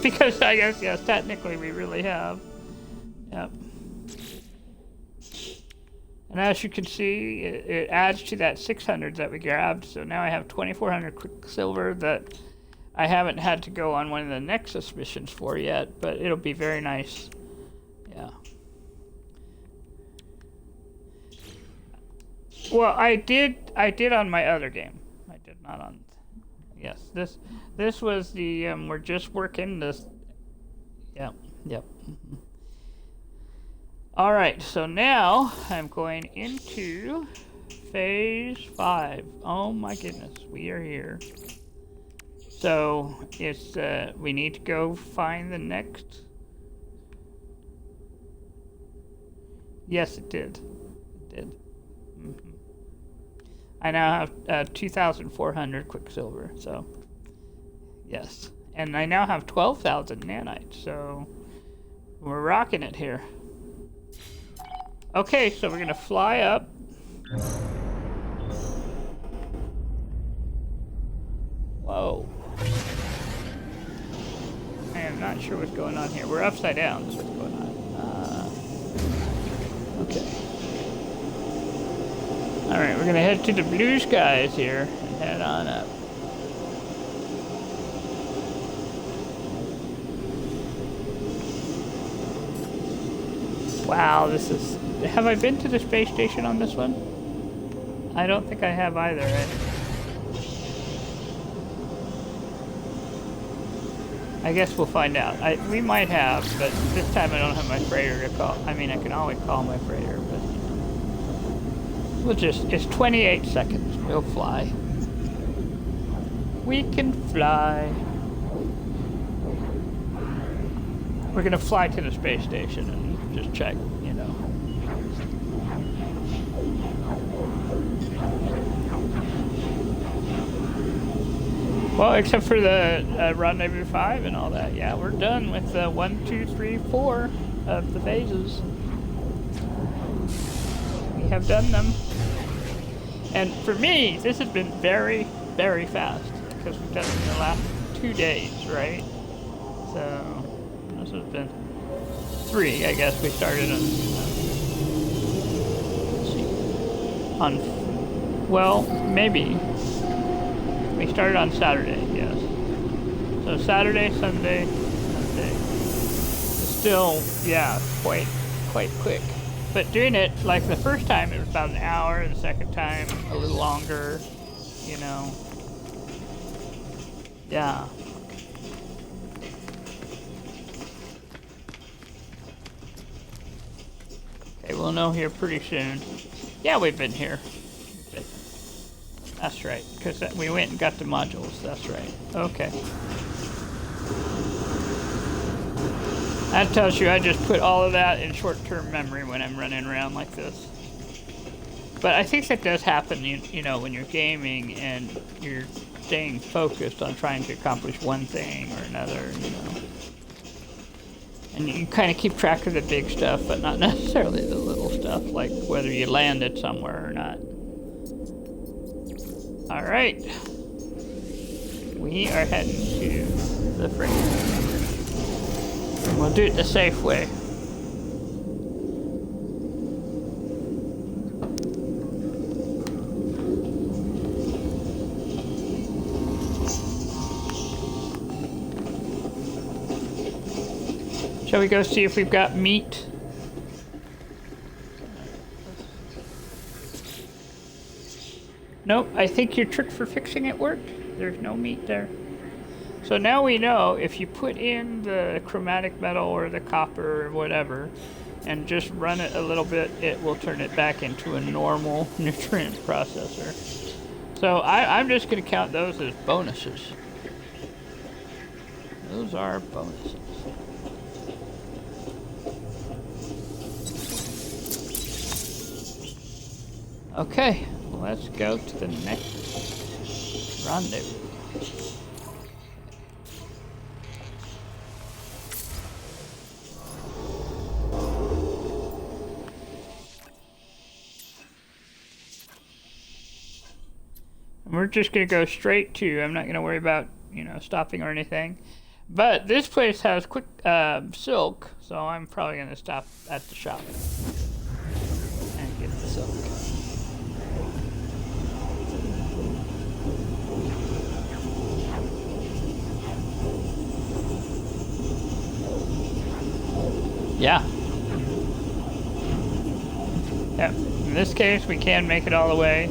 Because I guess, yes, technically we really have. Yep. And as you can see, it adds to that 600 that we grabbed. So now I have 2400 quicksilver that I haven't had to go on one of the Nexus missions for yet, but it'll be very nice. Yeah. Well, I did on my other game. I did not on... Yes, this was the, we're just working this... Yep. Mm-hmm. All right, so now I'm going into phase 5. Oh my goodness, we are here. So it's we need to go find the next. Yes, it did. It did. Mm-hmm. I now have 2,400 quicksilver. So yes, and I now have 12,000 nanites. So we're rocking it here. Okay, so we're gonna fly up. Whoa. And not sure what's going on here. We're upside down. That's what's going on. Okay. Alright, we're gonna head to the blue skies here and head on up. Wow, this is... Have I been to the space station on this one? I don't think I have either, right? I guess we'll find out. We might have, but this time I don't have my freighter to call. I mean, I can always call my freighter, but... We'll just... It's 28 seconds. We'll fly. We can fly. We're gonna fly to the space station and just check, you know. Well, except for the Rendezvous 5 and all that. Yeah, we're done with the 1, 2, 3, 4 of the phases. We have done them. And for me, this has been very, very fast. Because we've done it in the last 2 days, right? So, this has been 3, I guess. We started on... Let's see. On... Well, maybe... We started on Saturday, yes. So Saturday, Sunday, Monday. Still, yeah, quite quick. But doing it, like the first time it was about an hour, the second time a little longer, you know. Yeah. Okay, we'll know here pretty soon. Yeah, we've been here. That's right, because we went and got the modules. That's right. Okay. That tells you I just put all of that in short-term memory when I'm running around like this. But I think that does happen, you know, when you're gaming and you're staying focused on trying to accomplish one thing or another, you know. And you kind of keep track of the big stuff, but not necessarily the little stuff, like whether you landed somewhere or not. Alright, we are heading to the freighter. We'll do it the safe way. Shall we go see if we've got meat? Nope, I think your trick for fixing it worked. There's no meat there. So now we know if you put in the chromatic metal or the copper or whatever and just run it a little bit, it will turn it back into a normal nutrient processor. So I'm just going to count those as bonuses. Those are bonuses. Okay. Let's go to the next rendezvous. And we're just going to go straight to, I'm not going to worry about, you know, stopping or anything. But this place has quick silk, so I'm probably going to stop at the shop and get the silk. Yeah. Yep. In this case, we can make it all the way.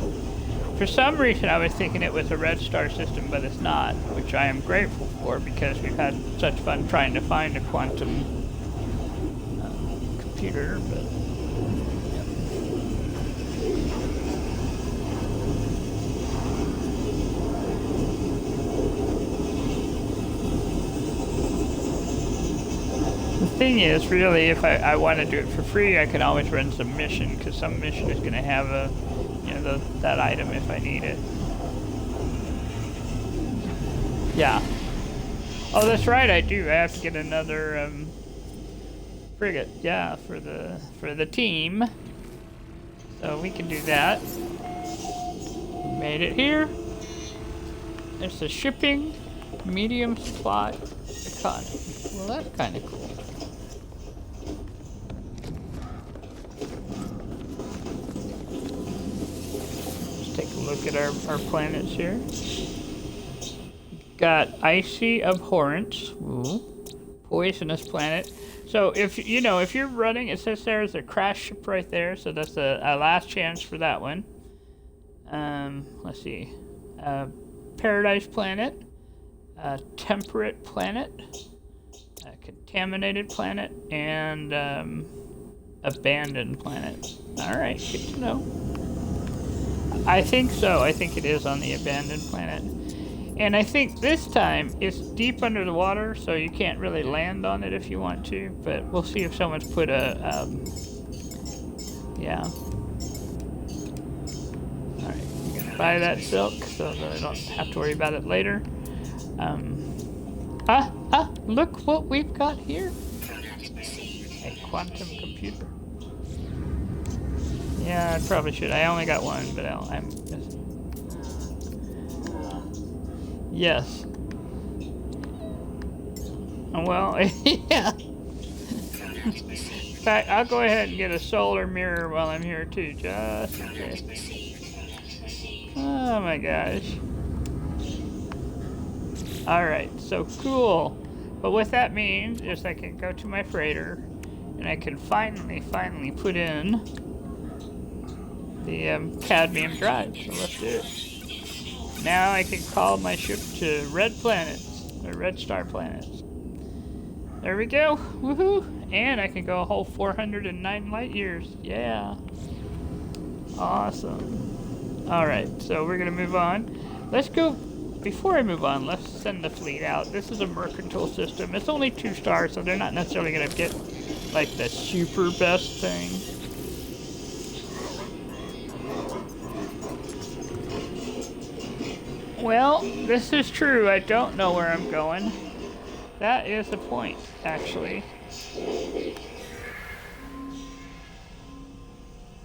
For some reason, I was thinking it was a red star system, but it's not, which I am grateful for because we've had such fun trying to find a quantum computer. But the thing is, really, if I want to do it for free, I can always run some mission, because some mission is going to have a, you know, that item if I need it. Yeah. Oh, that's right, I do. I have to get another frigate. Yeah, for the team. So we can do that. Made it here. It's a shipping medium supply economy. Well, that's kind of cool. Let's take a look at our planets here. Got Icy Abhorrence. Ooh. Poisonous planet. So if you know, if you're running, it says there's a crash ship right there, so that's a last chance for that one. Let's see. Paradise planet, temperate planet, contaminated planet, and abandoned planet. All right, good to know. I think so. I think it is on the abandoned planet. And I think this time it's deep under the water, so you can't really land on it if you want to, but we'll see if someone's put a, yeah. Alright, I'm gonna buy that silk so that I don't have to worry about it later. Look what we've got here. A quantum computer. Yeah, I probably should. I only got one, but I'm just... Yes. Well, yeah. In fact, I'll go ahead and get a solar mirror while I'm here too, just in case. Oh my gosh. Alright, so cool. But what that means is I can go to my freighter and I can finally put in the cadmium drive. So let's do it. Now I can call my ship to red planets, or red star planets. There we go. Woohoo! And I can go a whole 409 light years. Yeah. Awesome. Alright, so we're going to move on. Let's go. Before I move on, let's send the fleet out. This is a mercantile system. It's only 2 stars, so they're not necessarily going to get like the super best thing. Well, this is true. I don't know where I'm going. That is the point, actually.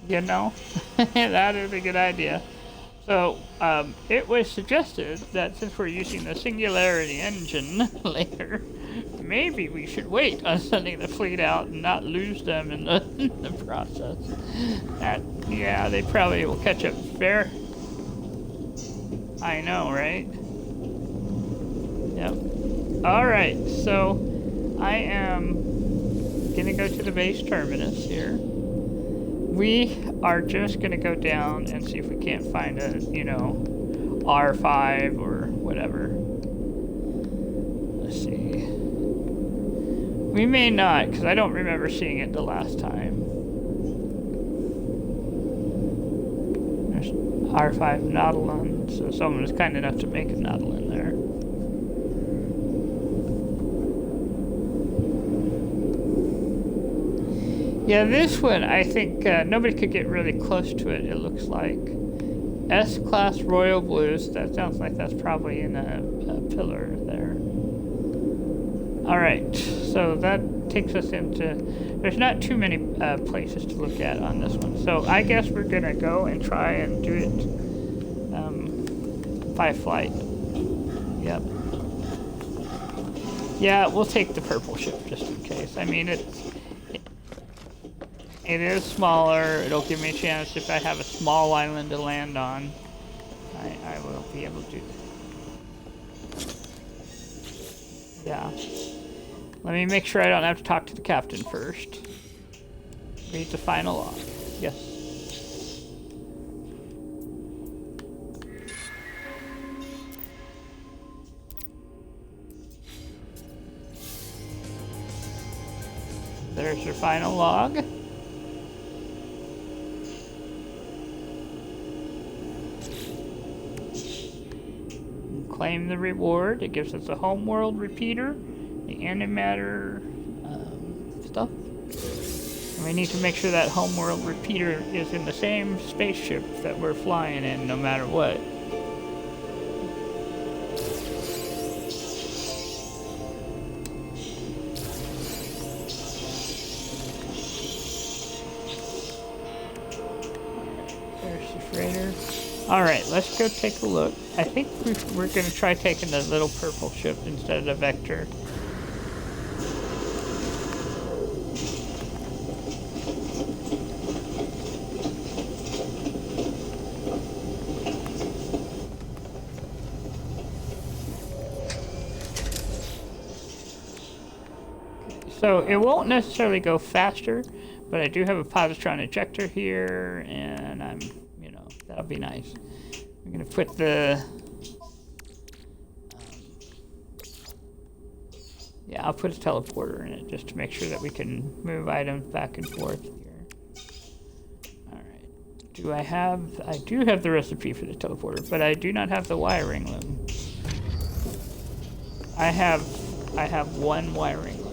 You know, that is a good idea. So, it was suggested that since we're using the Singularity engine later, maybe we should wait on sending the fleet out and not lose them in the process. Yeah, they probably will catch up fair. I know, right? Yep. Alright, so I am gonna go to the base terminus here. We are just gonna go down and see if we can't find a, you know, R5 or whatever. Let's see. We may not, because I don't remember seeing it the last time. There's R5 Nautilon. So someone was kind enough to make a Nautilon there. Yeah, this one, I think nobody could get really close to it, it looks like. S-Class Royal Blues, that sounds like that's probably in a pillar there. Alright, so that takes us into... There's not too many places to look at on this one. So I guess we're going to go and try and do it by flight. Yep. Yeah, we'll take the purple ship just in case. I mean, it is smaller. It'll give me a chance if I have a small island to land on. I will be able to do that. Yeah. Let me make sure I don't have to talk to the captain first. Read the final log. Yes. There's your final log. Claim the reward. It gives us a homeworld repeater, the antimatter stuff. And we need to make sure that homeworld repeater is in the same spaceship that we're flying in, no matter what. There's the freighter. Alright, let's go take a look. I think we're going to try taking the little purple ship instead of the Vector. So it won't necessarily go faster, but I do have a positron ejector here, and I'm, you know, that'll be nice. I'm gonna put the, yeah, I'll put a teleporter in it just to make sure that we can move items back and forth here. All right. Do I have, I do have the recipe for the teleporter, but I do not have the wiring loom. I have one wiring loom.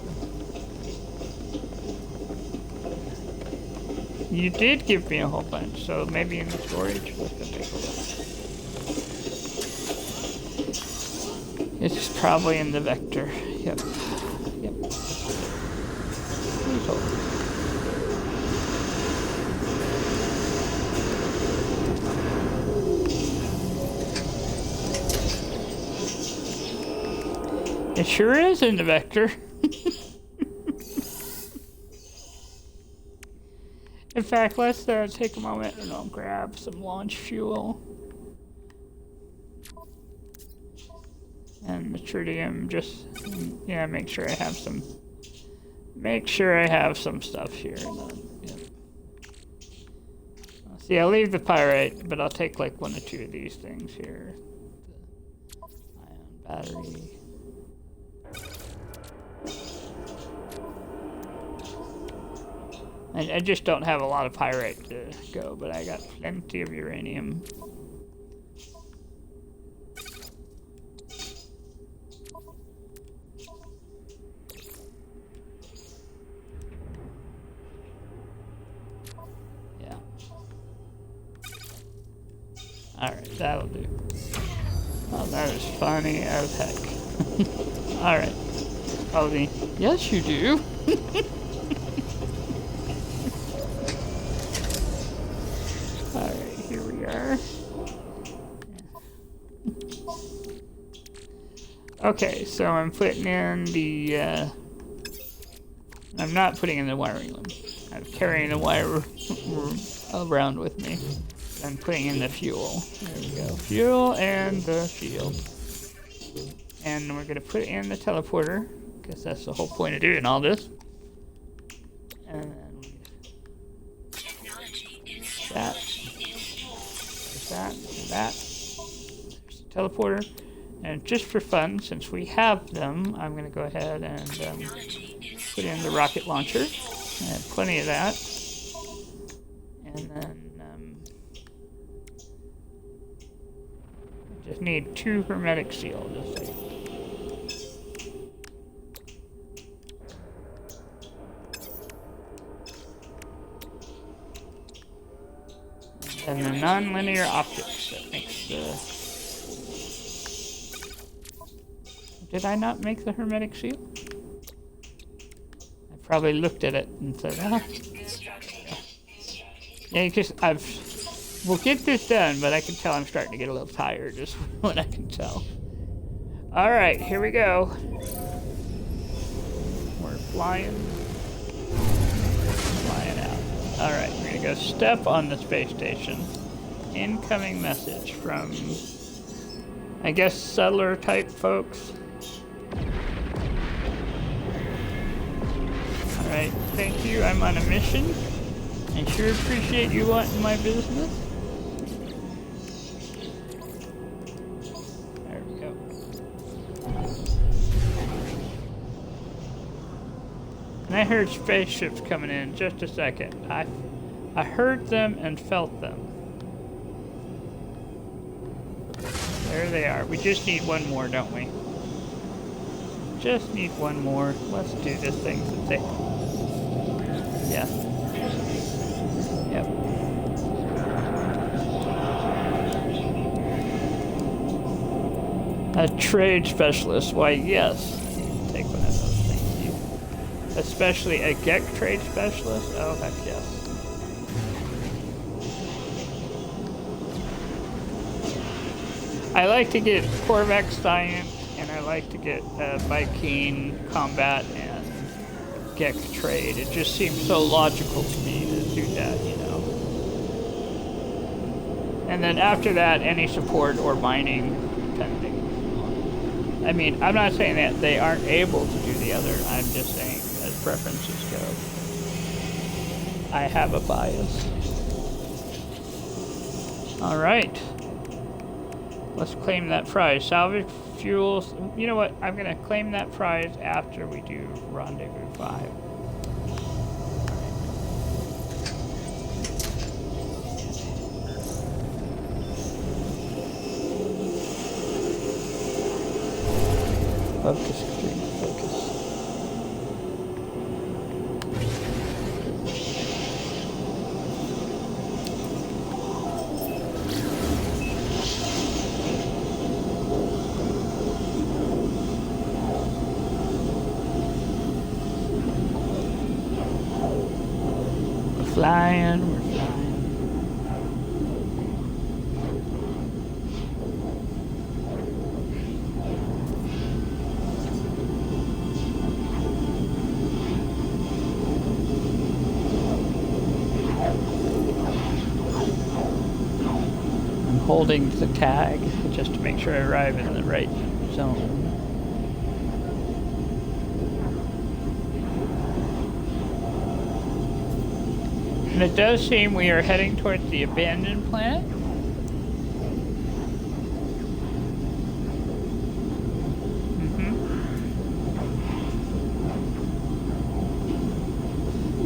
You did give me a whole bunch, so maybe in the storage. Let's go take a look. It's probably in the vector. Yep. Yep. Please hold. It sure is in the vector. In fact, let's take a moment and I'll grab some launch fuel. And tritium, just, yeah, make sure I have some stuff here. Yeah. See, I'll leave the pyrite, but I'll take like one or two of these things here. The ion battery. I just don't have a lot of pyrite to go, but I got plenty of uranium. Yeah. Alright, that'll do. Oh, that is funny as heck. Alright. Oh, yes you do. Okay, so I'm putting in the, I'm not putting in the wiring loom. I'm carrying the wire around with me. I'm putting in the fuel. There we go. Fuel and the shield. And we're going to put in the teleporter, because that's the whole point of doing all this. And then that. There's that, and that. There's the teleporter. And just for fun, since we have them, I'm going to go ahead and put in the rocket launcher. I have plenty of that. And then I just need 2 hermetic seals. Just like. And the non-linear optics that makes the... Did I not make the hermetic seal? I probably looked at it and said, ah. Yeah, because we'll get this done, but I can tell I'm starting to get a little tired, is what I can tell. Alright, here we go. We're flying out. Alright, we're gonna go step on the space station. Incoming message from, I guess, settler type folks. Alright, thank you. I'm on a mission. I sure appreciate you wanting my business. There we go. And I heard spaceships coming in. Just a second. I heard them and felt them. There they are. We just need one more, don't we? Just need one more. Let's do this thing since they... Yeah. Yep. A trade specialist. Why, yes. Take one of those, thank you. Especially a GEC trade specialist? Oh, heck yes. I like to get Corvex Science, and I like to get Viking Combat and GEC Trade. It just seems so logical to me to do that, you know. And then after that, any support or mining, depending. I mean, I'm not saying that they aren't able to do the other. I'm just saying that preferences go. I have a bias. All right. Let's claim that prize. Salvage fuels. You know what? I'm going to claim that prize after we do Rendezvous 5. Focus, focus. We're flying, we're flying. Holding the tag just to make sure I arrive in the right zone. And it does seem we are heading towards the abandoned planet.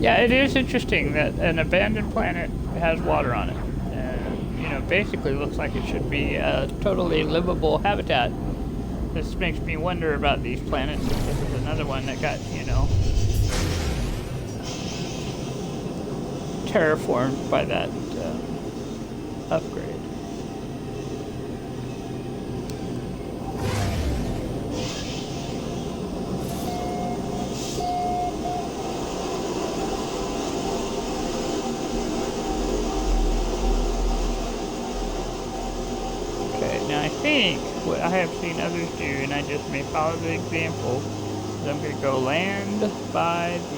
Yeah, it is interesting that an abandoned planet has water on it. Basically looks like it should be a totally livable habitat. This makes me wonder about these planets. This is another one that got, terraformed by that upgrade. What I have seen others do, and I just may follow the example, is I'm going to go land by the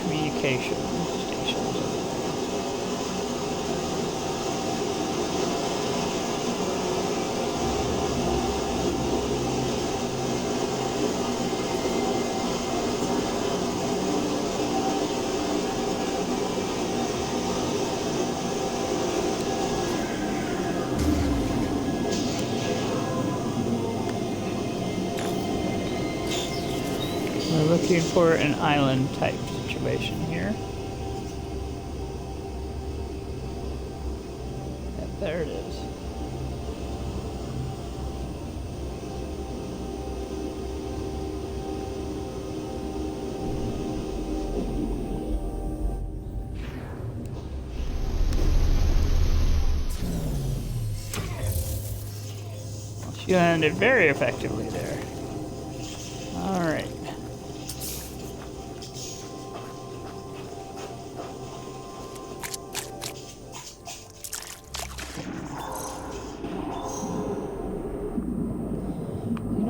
communication stations over there. We're looking for an island type situation here. Yeah, there it is. Well, she landed very effectively there. All right.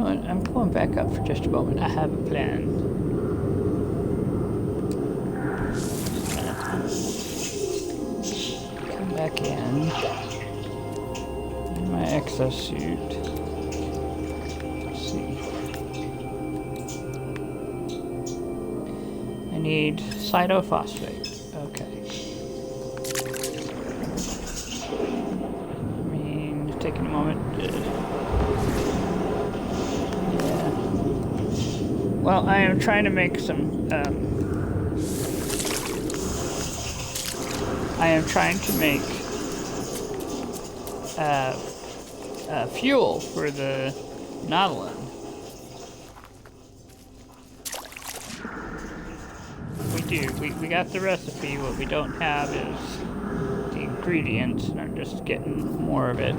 I'm going back up for just a moment. I have a plan. Come back in my exosuit. Let's see. I need cytophosphate. Okay. Taking a moment. Well, I am trying to make some, fuel for the Nautilus. We got the recipe. What we don't have is the ingredients, and I'm just getting more of it.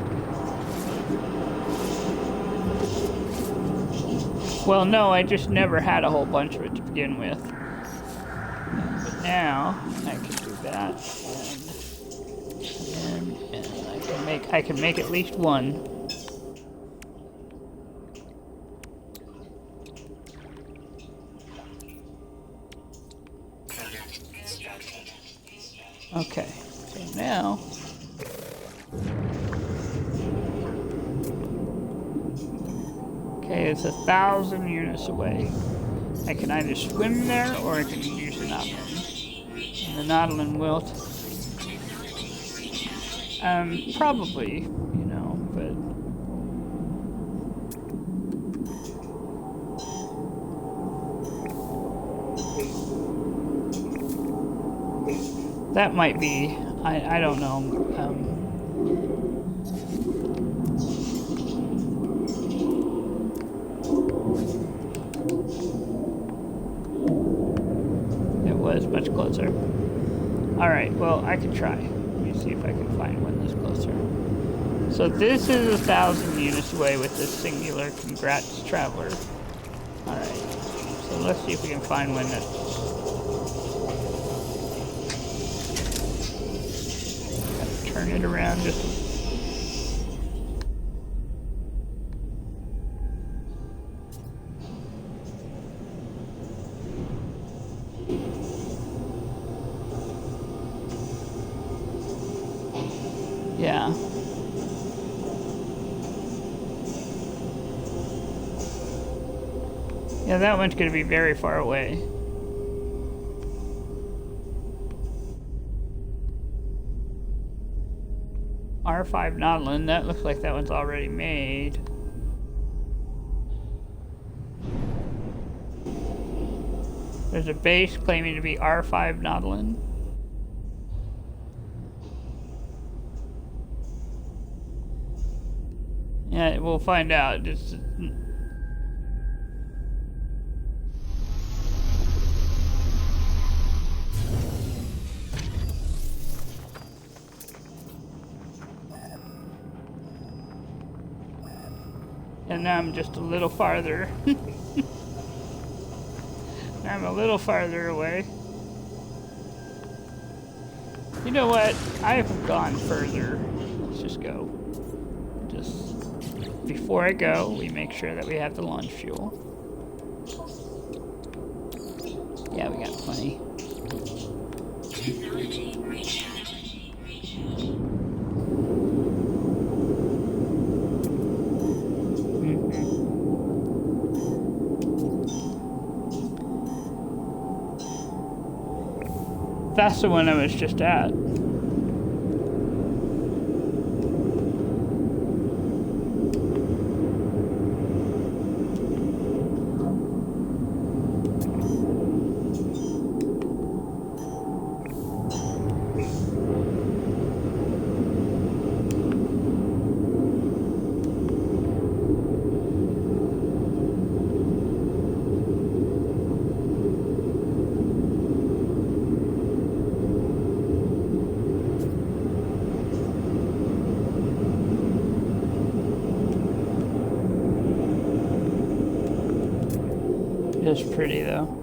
Well, no, I just never had a whole bunch of it to begin with. But now I can do that, and I can make at least one. Okay, so now it's 1,000 units away. I I can either swim there or I can use the Nautilin. And the Nautilin wilt. Probably, you know, but... That might be, I don't know. It was much closer. Alright, well, I can try. Let me see if I can find one that's closer. So this is 1,000 units away with this singular congrats traveler. Alright, so let's see if we can find one that's... Turn it around just... Yeah. Yeah, that one's going to be very far away. R5 Nautilin, that looks like that one's already made. There's a base claiming to be R5 Nautilin. Yeah, we'll find out. Just... And now I'm just a little farther. I'm a little farther away. You know what? I've gone further. Let's just go. Just before I go, we make sure that we have the launch fuel. Yeah, we got plenty. That's the one I was just at. It's pretty though.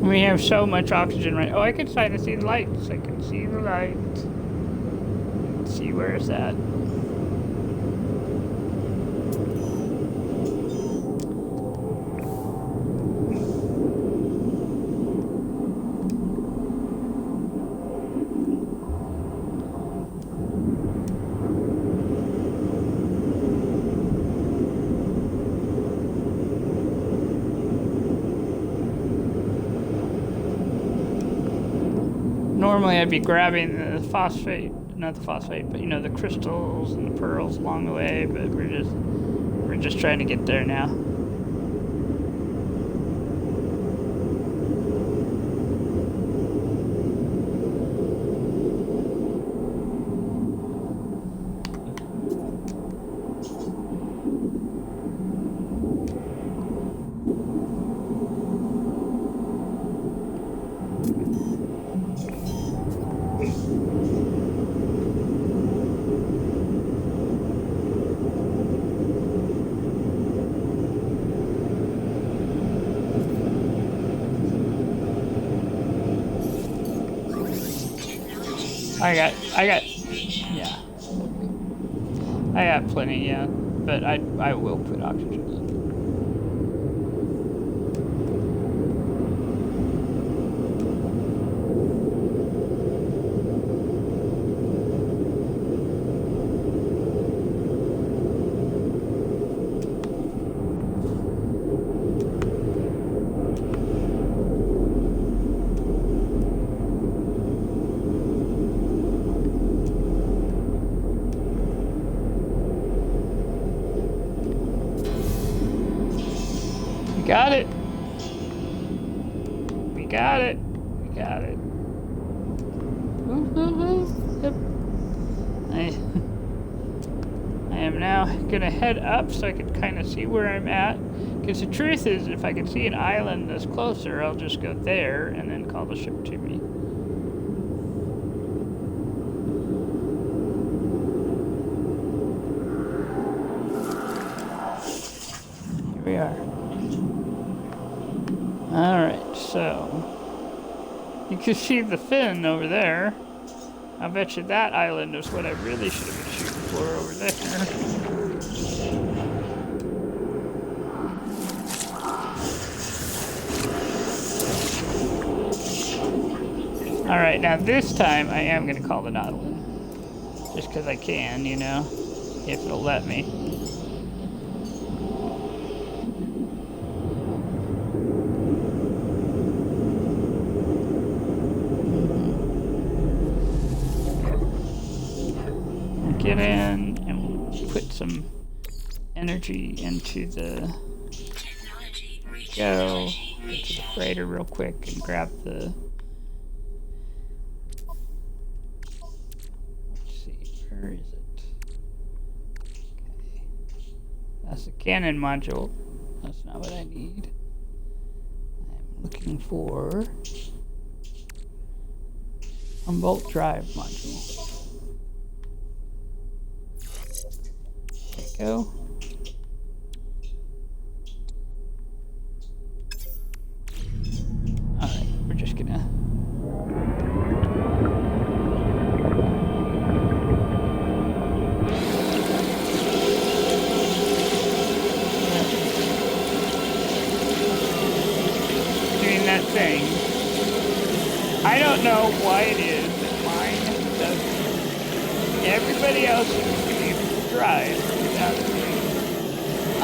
We have so much oxygen right. Oh, I can try to see the lights. I can see the lights. Let's see where it's at. Normally I'd be grabbing the phosphate, not the phosphate, but you know, the crystals and the pearls along the way, but we're just trying to get there now. Yeah. I got plenty, yeah. But I will put oxygen in. Got it. We got it. We got it. Yep. I am now gonna head up so I can kind of see where I'm at. Because the truth is, if I can see an island that's closer, I'll just go there and then call the ship to me. Here we are. Alright, so you can see the fin over there. I bet you that island is what I really should have been shooting for over there. Alright, now this time I am going to call the Nautilus. Just because I can, you know, if it'll let me. Get in and we'll put some energy into the go to the freighter real quick and grab the, let's see, where is it? Okay, that's the cannon module. That's not what I need. I'm looking for a bolt drive module. Go. Alright, we're just gonna doing that thing. I don't know why it is that mine doesn't. Everybody else seems to be able to drive.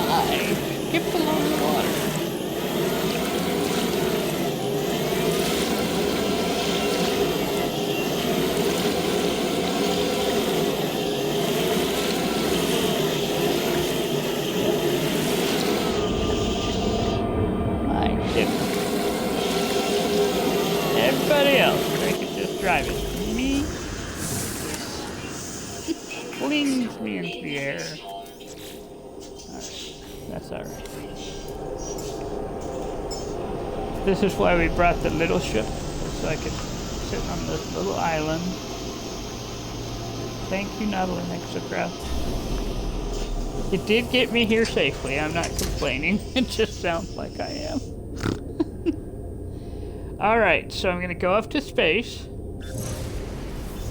I skipped along the water. My goodness. Everybody else, they could just drive it. Me, flings me into the air. That's alright. This is why we brought the little ship, so I could sit on this little island. Thank you, Nautilus Exocraft. It did get me here safely, I'm not complaining. It just sounds like I am. Alright, so I'm gonna go up to space,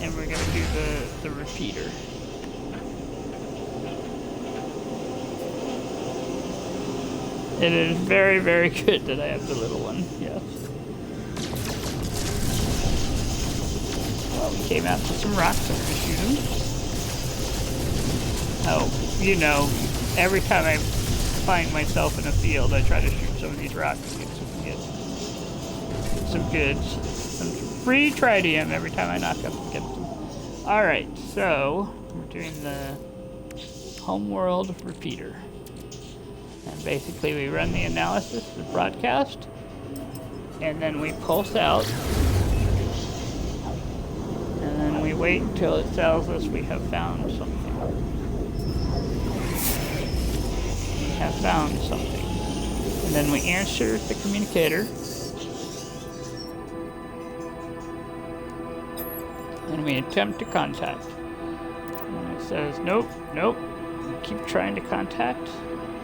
and we're gonna do the repeater. It is very, very good that I have the little one, yes. Well, we came out to some rocks and we're gonna shoot them. Oh, you know, every time I find myself in a field, I try to shoot some of these rocks and get some goods. Some free tritium every time I knock up against them. Alright, so we're doing the homeworld repeater. And basically we run the analysis, the broadcast, and then we pulse out, and then we wait until it tells us we have found something. We have found something. And then we answer the communicator, and we attempt to contact. And it says, nope, nope, keep trying to contact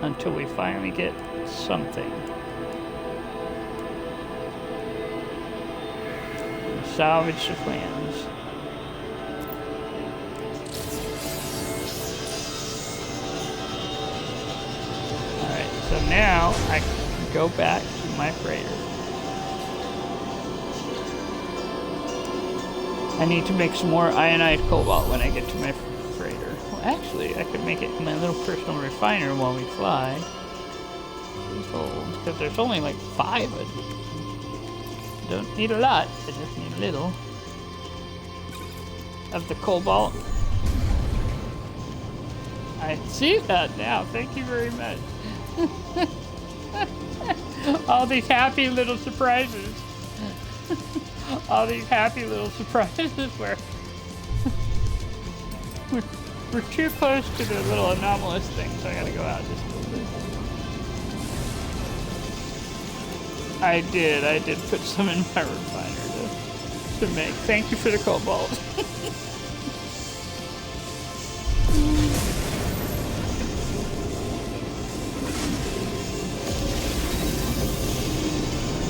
until we finally get something. Salvage the plans. now I can go back to my freighter. I need to make some more ionized cobalt when I get to my freighter. Well, actually, I could make it in my little personal refiner while we fly. Because there's only like 5 of them. Don't need a lot, I just need a little of the cobalt. I see that now. Thank you very much. All these happy little surprises. All these happy little surprises where we're too close to the little anomalous thing, so I gotta go out just a little bit. I did put some in my refiner to make. Thank you for the cobalt.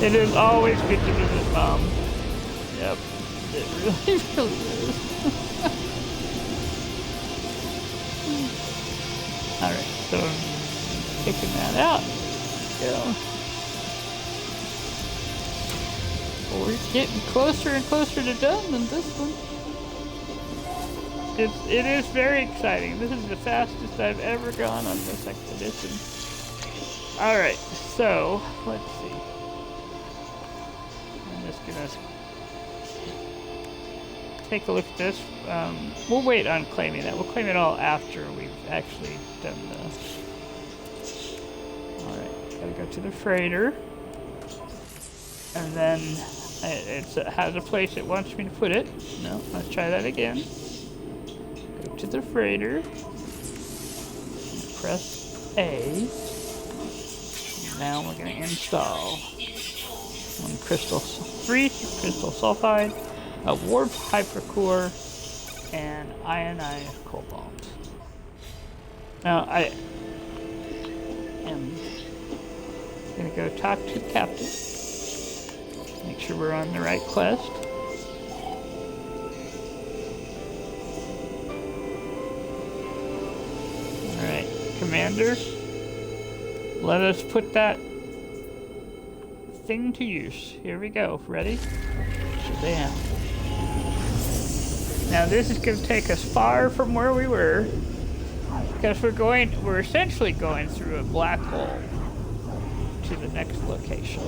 It is always good to visit Mom. Yep, it really, really is. Alright, so I'm taking that out. Go. Well, we're getting closer and closer to done than this one. It is very exciting. This is the fastest I've ever gone on this expedition. Alright, so let's see. I'm just gonna take a look at this. We'll wait on claiming that. We'll claim it all after we've actually done this. Alright, gotta go to the freighter. And then it has a place it wants me to put it. No, let's try that again. Go to the freighter. Press A. Now we're going to install 3 crystal sulfide, a warp hypercore, and ionized cobalt. Now I am going to go talk to the captain. Make sure we're on the right quest. Alright, Commander. Let us put that thing to use. Here we go. Ready? Shazam. Now this is going to take us far from where we were. Because we're essentially going through a black hole to the next location.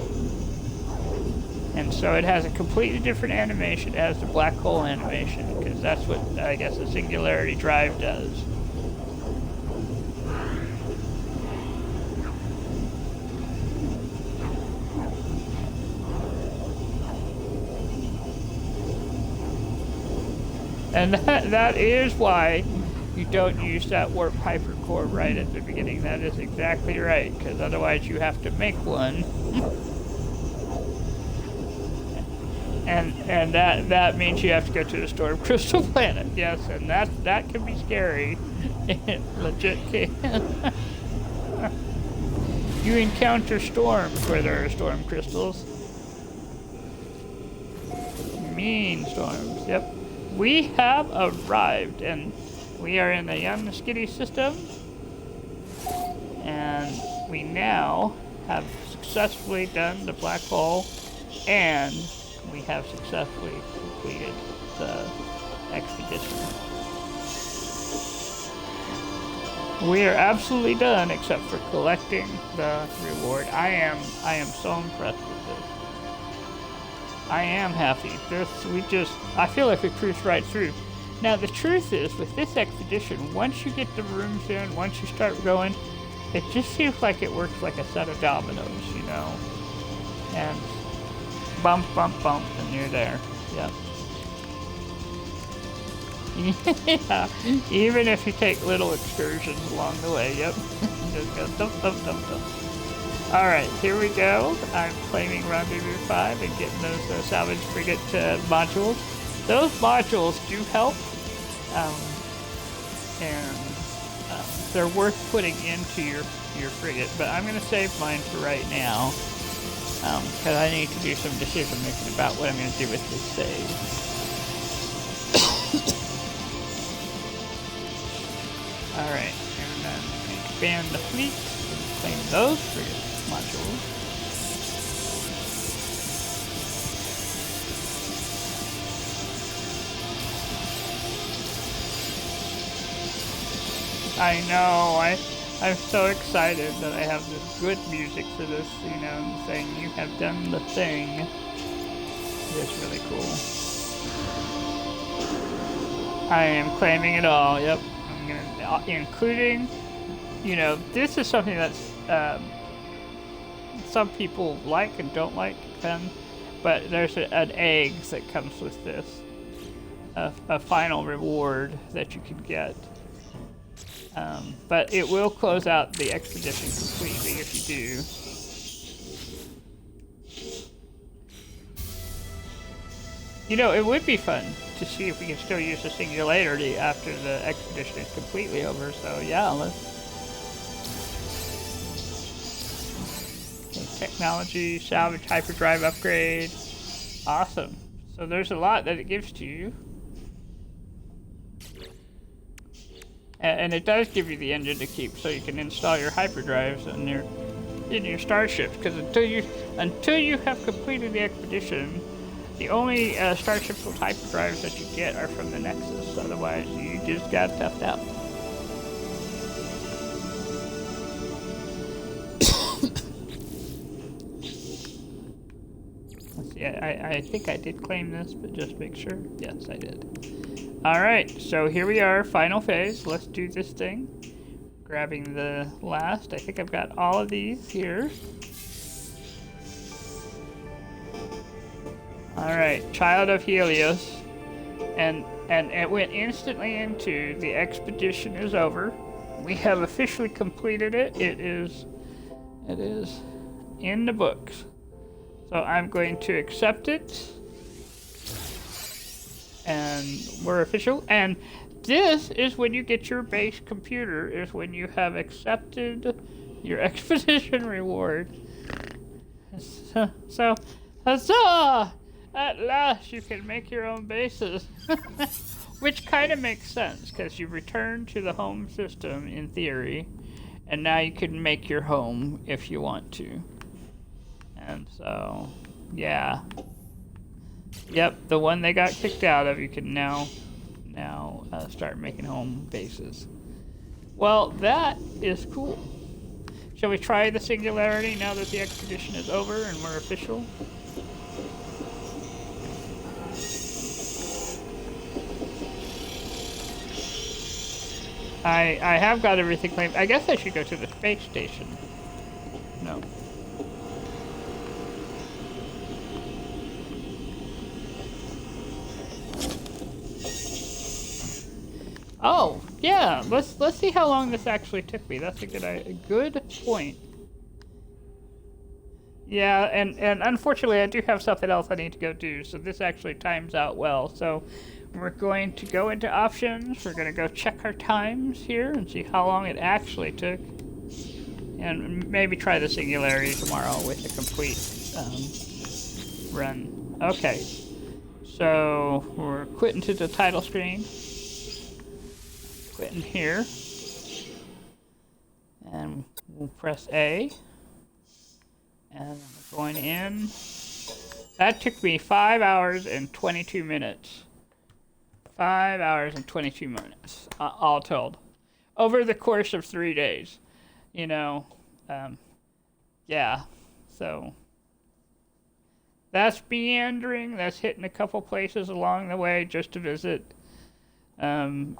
And so it has a completely different animation. It has the black hole animation, because that's what, I guess, the singularity drive does. And that is why you don't use that warp hypercore right at the beginning. That is exactly right, because otherwise you have to make one. And that means you have to go to the storm crystal planet. Yes, and that can be scary. It legit can. You encounter storms where there are storm crystals. Mean storms, yep. We have arrived, and we are in the young Skitty system. And we now have successfully done the black hole, and we have successfully completed the expedition. We are absolutely done except for collecting the reward. I am so impressed with this. I am happy. I feel like we cruised right through. Now the truth is, with this expedition, once you get the rooms in, once you start going, it just seems like it works like a set of dominoes, you know? And bump, bump, bump, and you're there. Yep. Yeah. Even if you take little excursions along the way, yep. Just go dump, dump, dump, dump. Alright, here we go. I'm claiming Rendezvous 5 and getting those salvage frigate modules. Those modules do help, and they're worth putting into your frigate, but I'm going to save mine for right now. Because I need to do some decision making about what I'm going to do with this save. Alright, and then expand the fleet. claim those free modules. I know, I'm so excited that I have this good music for this, you know, saying you have done the thing. It's really cool. I am claiming it all, yep. I'm gonna, including, you know, this is something that's, some people like and don't like, but there's an egg that comes with this. A final reward that you can get. But it will close out the expedition completely if you do. You know, it would be fun to see if we can still use the singularity after the expedition is completely over, so yeah, let's... Okay, technology, salvage, hyperdrive upgrade. Awesome. So there's a lot that it gives to you. And it does give you the engine to keep, so you can install your hyperdrives in your starships. Because until you have completed the expedition, the only starships with hyperdrives that you get are from the Nexus. Otherwise, you just got toughed out. Let's see. I think I did claim this, but just make sure. Yes, I did. Alright, so here we are, final phase. Let's do this thing. Grabbing the last. I think I've got all of these here. Alright, Child of Helios. And it went instantly into the expedition is over. We have officially completed it. It is in the books. So I'm going to accept it. And we're official. And this is when you get your base computer, is when you have accepted your expedition reward. So huzzah! At last you can make your own bases. Which kind of makes sense, because you return to the home system in theory, and now you can make your home if you want to. And so, yeah. Yep, the one they got kicked out of, you can now start making home bases. Well, that is cool. Shall we try the singularity now that the expedition is over and we're official? I have got everything claimed. I guess I should go to the space station. No. Oh, yeah, let's see how long this actually took me. That's a good point. Yeah, and unfortunately I do have something else I need to go do, so this actually times out well. So we're going to go into options, we're going to go check our times here and see how long it actually took. And maybe try the singularity tomorrow with a complete run. Okay, so we're quitting to the title screen. Quitting here, and we'll press A, and we're going in. That took me 5 hours and 22 minutes. 5 hours and 22 minutes, all told, over the course of 3 days. You know, yeah, so that's meandering, that's hitting a couple places along the way just to visit.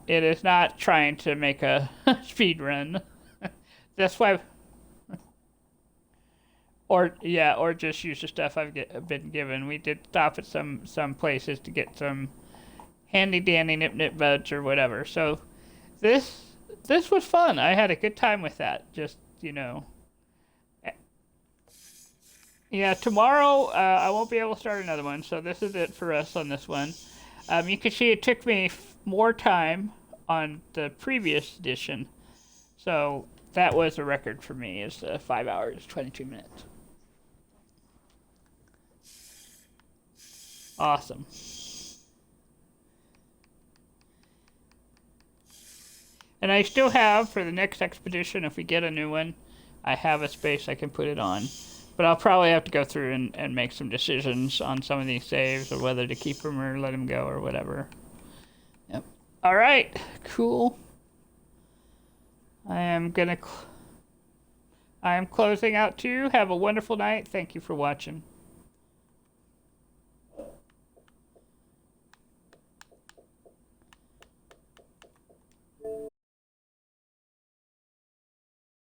It is not trying to make a speed run. That's why, or just use the stuff I've been given. We did stop at some places to get some handy dandy nip buds or whatever. So this was fun. I had a good time with that. Just, you know. Yeah, tomorrow I won't be able to start another one. So this is it for us on this one. You can see it took me more time on the previous edition. So that was a record for me, is 5 hours, 22 minutes. Awesome. And I still have, for the next expedition, if we get a new one, I have a space I can put it on. But I'll probably have to go through and make some decisions on some of these saves, or whether to keep them or let them go or whatever. Yep. All right. Cool. I am closing out too. Have a wonderful night. Thank you for watching.